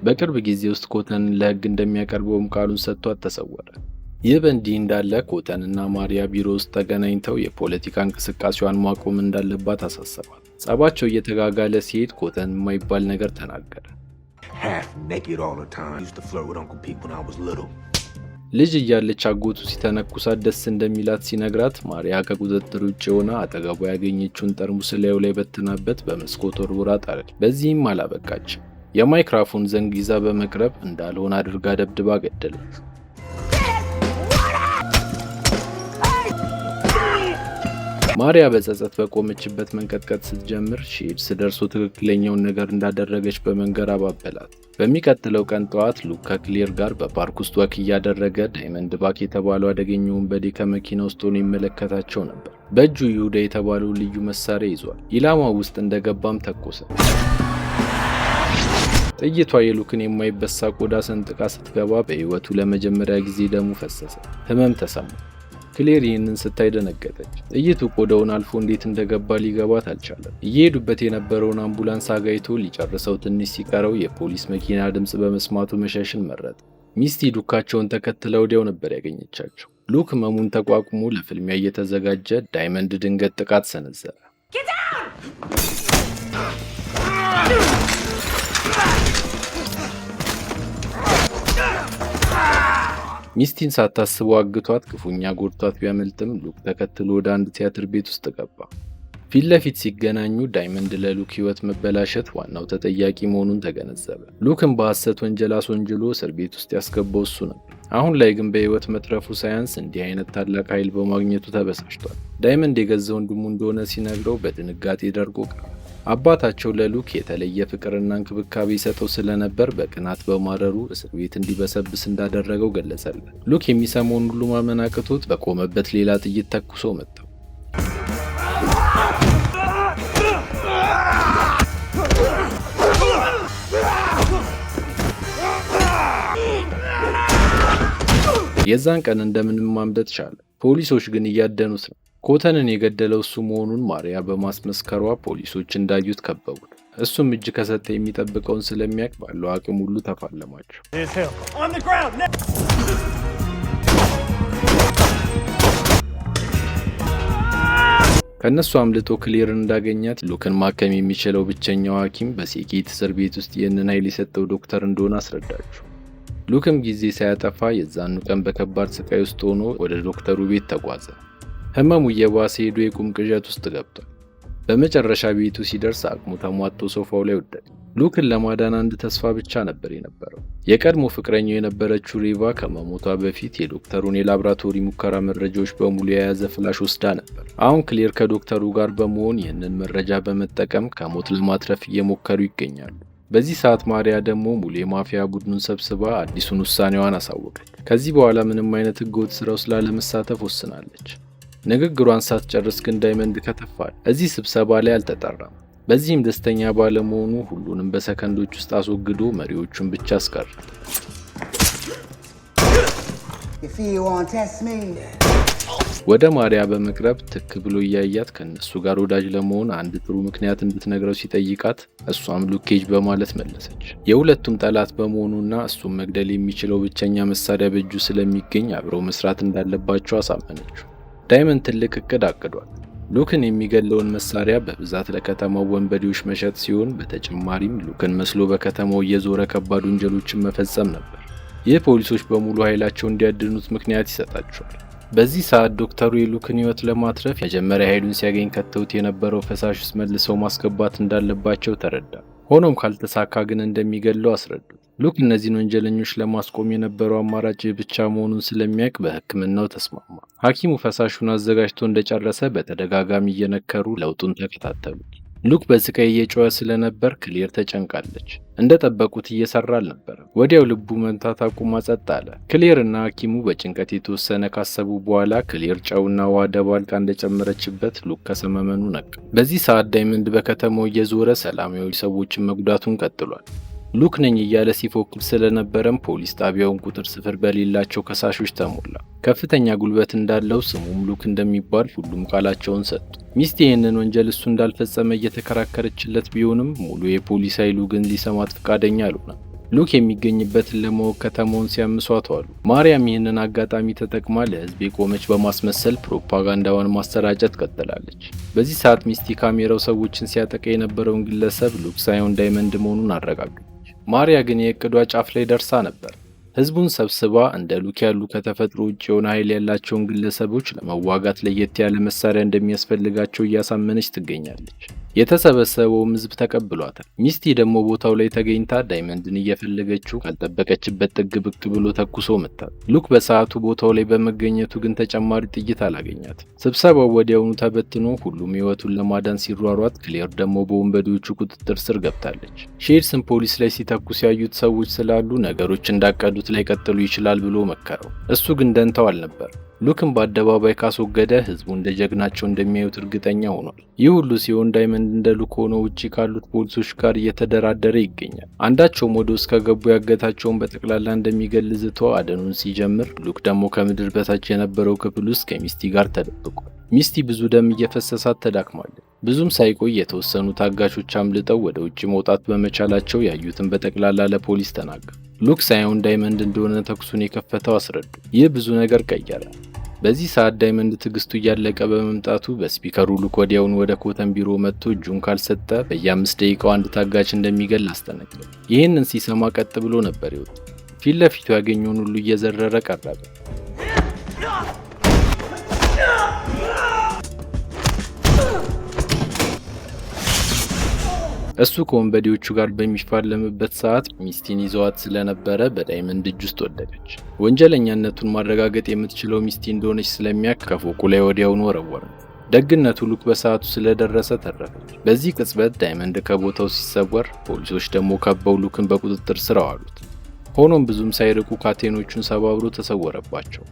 በቅርብ ጊዜ ውስጥ ኮተንን ለሕግ እንደሚያቀርበውም ቃሉን ሰጥቷት ተሰወረ። ይህ በእንዲህ እንዳለ ኮተንና ማሪያ ቢሮ ውስጥ ተገናኝተው የፖለቲካ እንቅስቃሴዋን ማቆም እንዳለባት አሳሰባት። ጸባቸው እየተጋጋለ ሲሄድ ኮተን የማይባል ነገር ተናገረ። ልጅ እያለች አጎቱ ሲተነኩሳት ደስ እንደሚላት ሲነግራት ማሪያ ከቁጥጥር ውጭ ሆና አጠገቧ ያገኘችውን ጠርሙስ ላዩ ላይ በትናበት በመስኮት ወርውራ ጣለች። በዚህም አላበቃችም። የማይክራፎን ዘንግ ይዛ በመቅረብ እንዳልሆነ አድርጋ ደብድባ ገደለች። ማሪያ በጸጸት በቆመችበት መንቀጥቀጥ ስትጀምር ሼድስ ደርሶ ትክክለኛውን ነገር እንዳደረገች በመንገር አባበላት። በሚቀጥለው ቀን ጠዋት ሉክ ከክሌር ጋር በፓርክ ውስጥ ወክ እያደረገ ዳይመንድ ባክ የተባለው አደገኛ ወንበዴ ከመኪና ውስጥ ሆኖ ይመለከታቸው ነበር። በእጁ ይሁዳ የተባለው ልዩ መሳሪያ ይዟል። ኢላማው ውስጥ እንደገባም ተኮሰ። ጥይቷ የሉክን የማይበሳ ቆዳ ሰንጥቃ ስትገባ በሕይወቱ ለመጀመሪያ ጊዜ ደሙ ፈሰሰ። ህመም ተሰማ። ክሌር ይህንን ስታይ ደነገጠች። ጥይቱ ቆዳውን አልፎ እንዴት እንደገባ ሊገባት አልቻለም። እየሄዱበት የነበረውን አምቡላንስ አጋይቶ ሊጨርሰው ትንሽ ሲቀረው የፖሊስ መኪና ድምፅ በመስማቱ መሸሽን መረጠ። ሚስቲ ዱካቸውን ተከትለ ወዲያው ነበር ያገኘቻቸው። ሉክ ህመሙን ተቋቁሞ ለፍልሚያ እየተዘጋጀ ዳይመንድ ድንገት ጥቃት ሰነዘረ። ሚስቲን ሳታስበው አግቷት ክፉኛ ጎድቷት ቢያመልጥም ሉክ ተከትሎ ወደ አንድ ቲያትር ቤት ውስጥ ገባ። ፊት ለፊት ሲገናኙ ዳይመንድ ለሉክ ህይወት መበላሸት ዋናው ተጠያቂ መሆኑን ተገነዘበ። ሉክን በሐሰት ወንጀል አስወንጅሎ እስር ቤት ውስጥ ያስገባው እሱ ነበር። አሁን ላይ ግን በህይወት መትረፉ ሳያንስ እንዲህ አይነት ታላቅ ኃይል በማግኘቱ ተበሳጭቷል። ዳይመንድ የገዛ ወንድሙ እንደሆነ ሲነግረው በድንጋጤ ደርቆ ቀረ። አባታቸው ለሉክ የተለየ ፍቅርና እንክብካቤ ይሰጠው ስለነበር በቅናት በማረሩ እስር ቤት እንዲበሰብስ እንዳደረገው ገለጸለት። ሉክ የሚሰማውን ሁሉ ማመን አቅቶት በቆመበት ሌላ ጥይት ተኩሶ መታው። የዛን ቀን እንደምንም ማምለጥ ቻለ። ፖሊሶች ግን እያደኑት ነው። ኮተንን የገደለው እሱ መሆኑን ማሪያ በማስመስከሯ ፖሊሶች እንዳዩት ከበቡት። እሱም እጅ ከሰጠ የሚጠብቀውን ስለሚያውቅ ባለው አቅም ሁሉ ተፋለማቸው። ከእነሱ አምልጦ ክሌርን እንዳገኛት ሉክን ማከም የሚችለው ብቸኛው ሐኪም በሴኬት እስር ቤት ውስጥ ይህንን ኃይል የሰጠው ዶክተር እንደሆነ አስረዳችሁ። ሉክም ጊዜ ሳያጠፋ የዛኑ ቀን በከባድ ስቃይ ውስጥ ሆኖ ወደ ዶክተሩ ቤት ተጓዘ። ህመሙ እየባሰ ሄዶ የቁም ቅዠት ውስጥ ገብቷል። በመጨረሻ ቤቱ ሲደርስ አቅሙ ተሟጦ ሶፋው ላይ ወደቀ። ሉክን ለማዳን አንድ ተስፋ ብቻ ነበር የነበረው። የቀድሞ ፍቅረኛው የነበረችው ሬቫ ከመሞቷ በፊት የዶክተሩን የላብራቶሪ ሙከራ መረጃዎች በሙሉ የያዘ ፍላሽ ወስዳ ነበር። አሁን ክሌር ከዶክተሩ ጋር በመሆን ይህንን መረጃ በመጠቀም ከሞት ለማትረፍ እየሞከሩ ይገኛሉ። በዚህ ሰዓት ማሪያ ደግሞ ሙሉ የማፊያ ቡድኑን ሰብስባ አዲሱን ውሳኔዋን አሳወቀች። ከዚህ በኋላ ምንም አይነት ህገወጥ ስራ ውስጥ ላለመሳተፍ ወስናለች። ንግግሯን ሳትጨርስ ግን ዳይመንድ ከተፋል። እዚህ ስብሰባ ላይ አልተጠራም። በዚህም ደስተኛ ባለመሆኑ ሁሉንም በሰከንዶች ውስጥ አስወግዶ መሪዎቹን ብቻ አስቀረ። ወደ ማሪያ በመቅረብ ትክ ብሎ እያያት ከነሱ ጋር ወዳጅ ለመሆን አንድ ጥሩ ምክንያት እንድትነግረው ሲጠይቃት እሷም ሉክ ኬጅ በማለት መለሰች። የሁለቱም ጠላት በመሆኑና እሱም መግደል የሚችለው ብቸኛ መሳሪያ በእጁ ስለሚገኝ አብረው መስራት እንዳለባቸው አሳመነችው። ዳይመንድ ትልቅ እቅድ አቅዷል። ሉክን የሚገለውን መሳሪያ በብዛት ለከተማው ወንበዴዎች መሸጥ ሲሆን በተጨማሪም ሉክን መስሎ በከተማው እየዞረ ከባድ ወንጀሎችን መፈጸም ነበር። ይህ ፖሊሶች በሙሉ ኃይላቸው እንዲያድኑት ምክንያት ይሰጣቸዋል። በዚህ ሰዓት ዶክተሩ የሉክን ሕይወት ለማትረፍ መጀመሪያ ኃይሉን ሲያገኝ ከተውት የነበረው ፈሳሽ ውስጥ መልሰው ማስገባት እንዳለባቸው ተረዳ። ሆኖም ካልተሳካ ግን እንደሚገለው አስረዱት። ሉክ እነዚህን ወንጀለኞች ለማስቆም የነበረው አማራጭ ብቻ መሆኑን ስለሚያውቅ በሕክምናው ተስማማ። ሐኪሙ ፈሳሹን አዘጋጅቶ እንደጨረሰ በተደጋጋሚ እየነከሩ ለውጡን ተከታተሉት። ሉክ በስቃይ እየጮኸ ስለነበር ክሌር ተጨንቃለች። እንደጠበቁት እየሰራ አልነበረም። ወዲያው ልቡ መምታት አቁማ ጸጥ አለ። ክሌር እና ሐኪሙ በጭንቀት የተወሰነ ካሰቡ በኋላ ክሌር ጨውና ውሃ ደባልቃ እንደጨመረችበት ሉክ ከሰመመኑ ነቃ። በዚህ ሰዓት ዳይመንድ በከተማው እየዞረ ሰላማዊ ሰዎችን መጉዳቱን ቀጥሏል። ሉክ ነኝ እያለ ሲፎክር ስለነበረም ፖሊስ ጣቢያውን ቁጥር ስፍር በሌላቸው ከሳሾች ተሞላ። ከፍተኛ ጉልበት እንዳለው ስሙም ሉክ እንደሚባል ሁሉም ቃላቸውን ሰጡ። ሚስት ይህንን ወንጀል እሱ እንዳልፈጸመ እየተከራከረችለት ቢሆንም ሙሉ የፖሊስ ኃይሉ ግን ሊሰማት ፈቃደኛ አልሆነም። ሉክ የሚገኝበትን ለማወቅ ከተማውን ሲያምሷት ዋሉ። ማርያም ይህንን አጋጣሚ ተጠቅማ ለሕዝብ የቆመች በማስመሰል ፕሮፓጋንዳዋን ማሰራጨት ቀጥላለች። በዚህ ሰዓት ሚስቲ ካሜራው ሰዎችን ሲያጠቃ የነበረውን ግለሰብ ሉክ ሳይሆን ዳይመንድ መሆኑን አረጋገጠች። ማሪያ ግን የእቅዷ ጫፍ ላይ ደርሳ ነበር። ሕዝቡን ሰብስባ እንደ ሉክ ያሉ ከተፈጥሮ ውጭ የሆነ ኃይል ያላቸውን ግለሰቦች ለመዋጋት ለየት ያለ መሳሪያ እንደሚያስፈልጋቸው እያሳመነች ትገኛለች። የተሰበሰበውም ሕዝብ ተቀብሏታል። ሚስቲ ደግሞ ቦታው ላይ ተገኝታ ዳይመንድን እየፈለገችው ካልጠበቀችበት ጥግ ብቅ ብሎ ተኩሶ መታት። ሉክ በሰዓቱ ቦታው ላይ በመገኘቱ ግን ተጨማሪ ጥይት አላገኛትም። ስብሰባው ወዲያውኑ ተበትኖ ሁሉም ሕይወቱን ለማዳን ሲሯሯጥ፣ ክሌር ደግሞ በወንበዴዎቹ ቁጥጥር ስር ገብታለች። ሼድስን ፖሊስ ላይ ሲተኩስ ያዩት ሰዎች ስላሉ ነገሮች እንዳቀዱት ላይ ቀጥሉ ይችላል ብሎ መከረው። እሱ ግን ደንታው አልነበር። ሉክን በአደባባይ ካስወገደ ህዝቡ እንደ ጀግናቸው እንደሚያዩት እርግጠኛ ሆኗል። ይህ ሁሉ ሲሆን ዳይመንድ እንደ ሉክ ሆኖ ውጪ ካሉት ፖሊሶች ጋር እየተደራደረ ይገኛል። አንዳቸውም ወደ ውስጥ ከገቡ ያገታቸውን በጠቅላላ እንደሚገል ዝቶ አደኑን ሲጀምር፣ ሉክ ደግሞ ከምድር በታች የነበረው ክፍል ውስጥ ከሚስቲ ጋር ተደብቋል። ሚስቲ ብዙ ደም እየፈሰሳት ተዳክማለች። ብዙም ሳይቆይ የተወሰኑ ታጋቾች አምልጠው ወደ ውጭ መውጣት በመቻላቸው ያዩትን በጠቅላላ ለፖሊስ ተናገሩ። ሉክ ሳይሆን ዳይመንድ እንደሆነ ተኩሱን የከፈተው አስረዱ። ይህ ብዙ ነገር ቀየረ። በዚህ ሰዓት ዳይመንድ ትዕግስቱ እያለቀ በመምጣቱ በስፒከሩ ሉክ ወዲያውን ወደ ኮተን ቢሮ መጥቶ እጁን ካልሰጠ በየ5 ደቂቃው አንድ ታጋች እንደሚገል አስጠነቀቀ። ይህንን ሲሰማ ቀጥ ብሎ ነበር ይወጣ። ፊት ለፊቱ ያገኘውን ሁሉ እየዘረረ ቀረበ። እሱ ከወንበዴዎቹ ጋር በሚፋለምበት ሰዓት ሚስቲን ይዘዋት ስለነበረ በዳይመንድ እጅ ውስጥ ወደቀች። ወንጀለኛነቱን ማረጋገጥ የምትችለው ሚስቲ እንደሆነች ስለሚያውቅ ከፎቁ ላይ ወዲያውኑ ወረወረ። ደግነቱ ሉክ በሰዓቱ ስለደረሰ ተረፈች። በዚህ ቅጽበት ዳይመንድ ከቦታው ሲሰወር፣ ፖሊሶች ደግሞ ከበው ሉክን በቁጥጥር ስር አዋሉት። ሆኖም ብዙም ሳይርቁ ካቴኖቹን ሰባብሮ ተሰወረባቸው።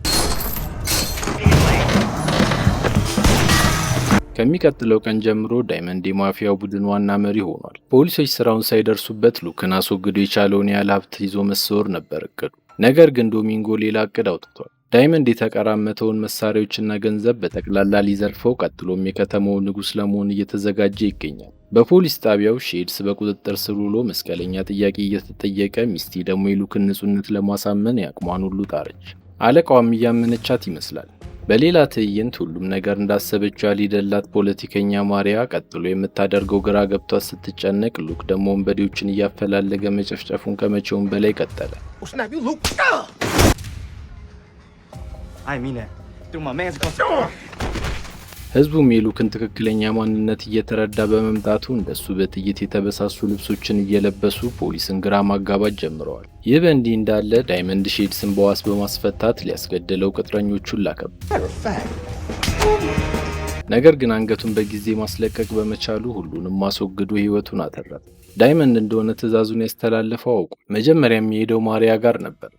ከሚቀጥለው ቀን ጀምሮ ዳይመንድ የማፊያው ቡድን ዋና መሪ ሆኗል። ፖሊሶች ስራውን ሳይደርሱበት ሉክን አስወግዶ የቻለውን ያህል ሀብት ይዞ መሰወር ነበር እቅዱ። ነገር ግን ዶሚንጎ ሌላ እቅድ አውጥቷል። ዳይመንድ የተቀራመተውን መሳሪያዎችና ገንዘብ በጠቅላላ ሊዘርፈው፣ ቀጥሎም የከተማው ንጉሥ ለመሆን እየተዘጋጀ ይገኛል። በፖሊስ ጣቢያው ሼድስ በቁጥጥር ስር ውሎ መስቀለኛ ጥያቄ እየተጠየቀ፣ ሚስቲ ደግሞ የሉክን ንጹህነት ለማሳመን ያቅሟን ሁሉ ጣረች። አለቃዋም እያመነቻት ይመስላል። በሌላ ትዕይንት ሁሉም ነገር እንዳሰበችው ያልሄደላት ፖለቲከኛ ማሪያ ቀጥሎ የምታደርገው ግራ ገብቷት ስትጨነቅ፣ ሉክ ደግሞ ወንበዴዎችን እያፈላለገ መጨፍጨፉን ከመቼውም በላይ ቀጠለ። ህዝቡም የሉክን ትክክለኛ ማንነት እየተረዳ በመምጣቱ እንደሱ በጥይት የተበሳሱ ልብሶችን እየለበሱ ፖሊስን ግራ ማጋባት ጀምረዋል። ይህ በእንዲህ እንዳለ ዳይመንድ ሼድስን በዋስ በማስፈታት ሊያስገድለው ቅጥረኞቹን ላከብ። ነገር ግን አንገቱን በጊዜ ማስለቀቅ በመቻሉ ሁሉንም ማስወግዶ ህይወቱን አተረፈ። ዳይመንድ እንደሆነ ትዕዛዙን ያስተላለፈው አውቁ። መጀመሪያ የሚሄደው ማሪያ ጋር ነበር።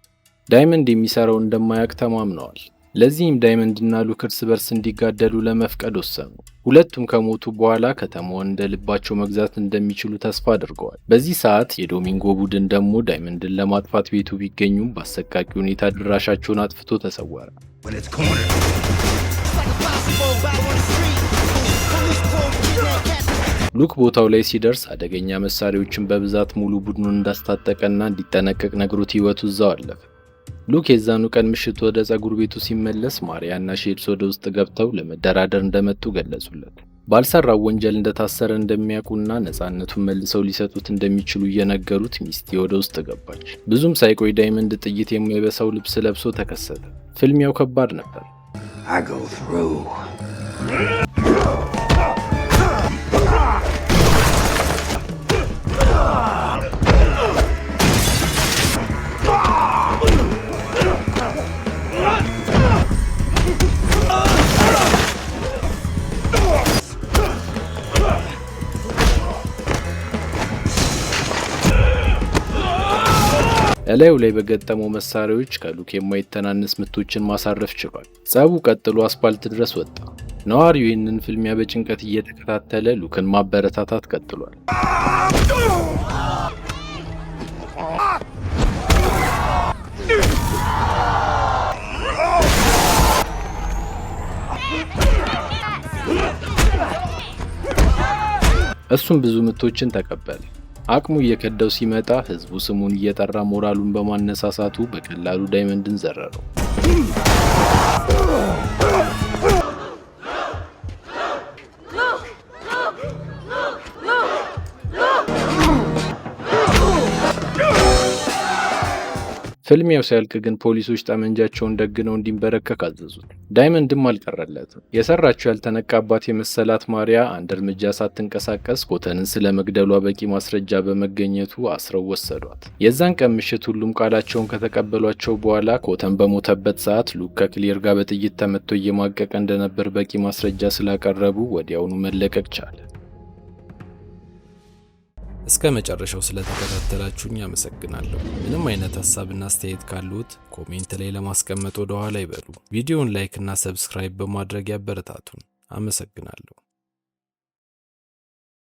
ዳይመንድ የሚሰራው እንደማያውቅ ተማምነዋል። ለዚህም ዳይመንድና ሉክ እርስ በርስ እንዲጋደሉ ለመፍቀድ ወሰኑ። ሁለቱም ከሞቱ በኋላ ከተማውን እንደ ልባቸው መግዛት እንደሚችሉ ተስፋ አድርገዋል። በዚህ ሰዓት የዶሚንጎ ቡድን ደግሞ ዳይመንድን ለማጥፋት ቤቱ ቢገኙም በአሰቃቂ ሁኔታ ድራሻቸውን አጥፍቶ ተሰወረ። ሉክ ቦታው ላይ ሲደርስ አደገኛ መሳሪያዎችን በብዛት ሙሉ ቡድኑን እንዳስታጠቀና እንዲጠነቀቅ ነግሮት ህይወቱ እዛው አለፈ። ሉክ የዛኑ ቀን ምሽት ወደ ጸጉር ቤቱ ሲመለስ ማሪያና ሼድስ ወደ ውስጥ ገብተው ለመደራደር እንደመጡ ገለጹለት። ባልሰራው ወንጀል እንደታሰረ እንደሚያውቁና ነፃነቱን መልሰው ሊሰጡት እንደሚችሉ እየነገሩት ሚስቴ ወደ ውስጥ ገባች። ብዙም ሳይቆይ ዳይመንድ ጥይት የማይበሳው ልብስ ለብሶ ተከሰተ። ፍልሚያው ከባድ ነበር። እላዩ ላይ በገጠመው መሳሪያዎች ከሉክ የማይተናነስ ምቶችን ማሳረፍ ችሏል። ጸቡ ቀጥሎ አስፓልት ድረስ ወጣ። ነዋሪው ይህንን ፍልሚያ በጭንቀት እየተከታተለ ሉክን ማበረታታት ቀጥሏል። እሱም ብዙ ምቶችን ተቀበለ። አቅሙ እየከዳው ሲመጣ ህዝቡ ስሙን እየጠራ ሞራሉን በማነሳሳቱ በቀላሉ ዳይመንድን ዘረረው። ፍልሚያው ሲያልቅ ግን ፖሊሶች ጠመንጃቸውን ደግነው እንዲንበረከክ አዘዙት። ዳይመንድም አልቀረለትም። የሰራችው ያልተነቃባት የመሰላት ማሪያ አንድ እርምጃ ሳትንቀሳቀስ ኮተንን ስለ መግደሏ በቂ ማስረጃ በመገኘቱ አስረው ወሰዷት። የዛን ቀን ምሽት ሁሉም ቃላቸውን ከተቀበሏቸው በኋላ ኮተን በሞተበት ሰዓት ሉክ ከክሊር ጋር በጥይት ተመቶ እየማቀቀ እንደነበር በቂ ማስረጃ ስላቀረቡ ወዲያውኑ መለቀቅ ቻለ። እስከ መጨረሻው ስለተከታተላችሁኝ አመሰግናለሁ። ምንም አይነት ሀሳብና አስተያየት ካሉት ኮሜንት ላይ ለማስቀመጥ ወደ ኋላ ይበሉ። ቪዲዮውን ላይክ እና ሰብስክራይብ በማድረግ ያበረታቱን። አመሰግናለሁ።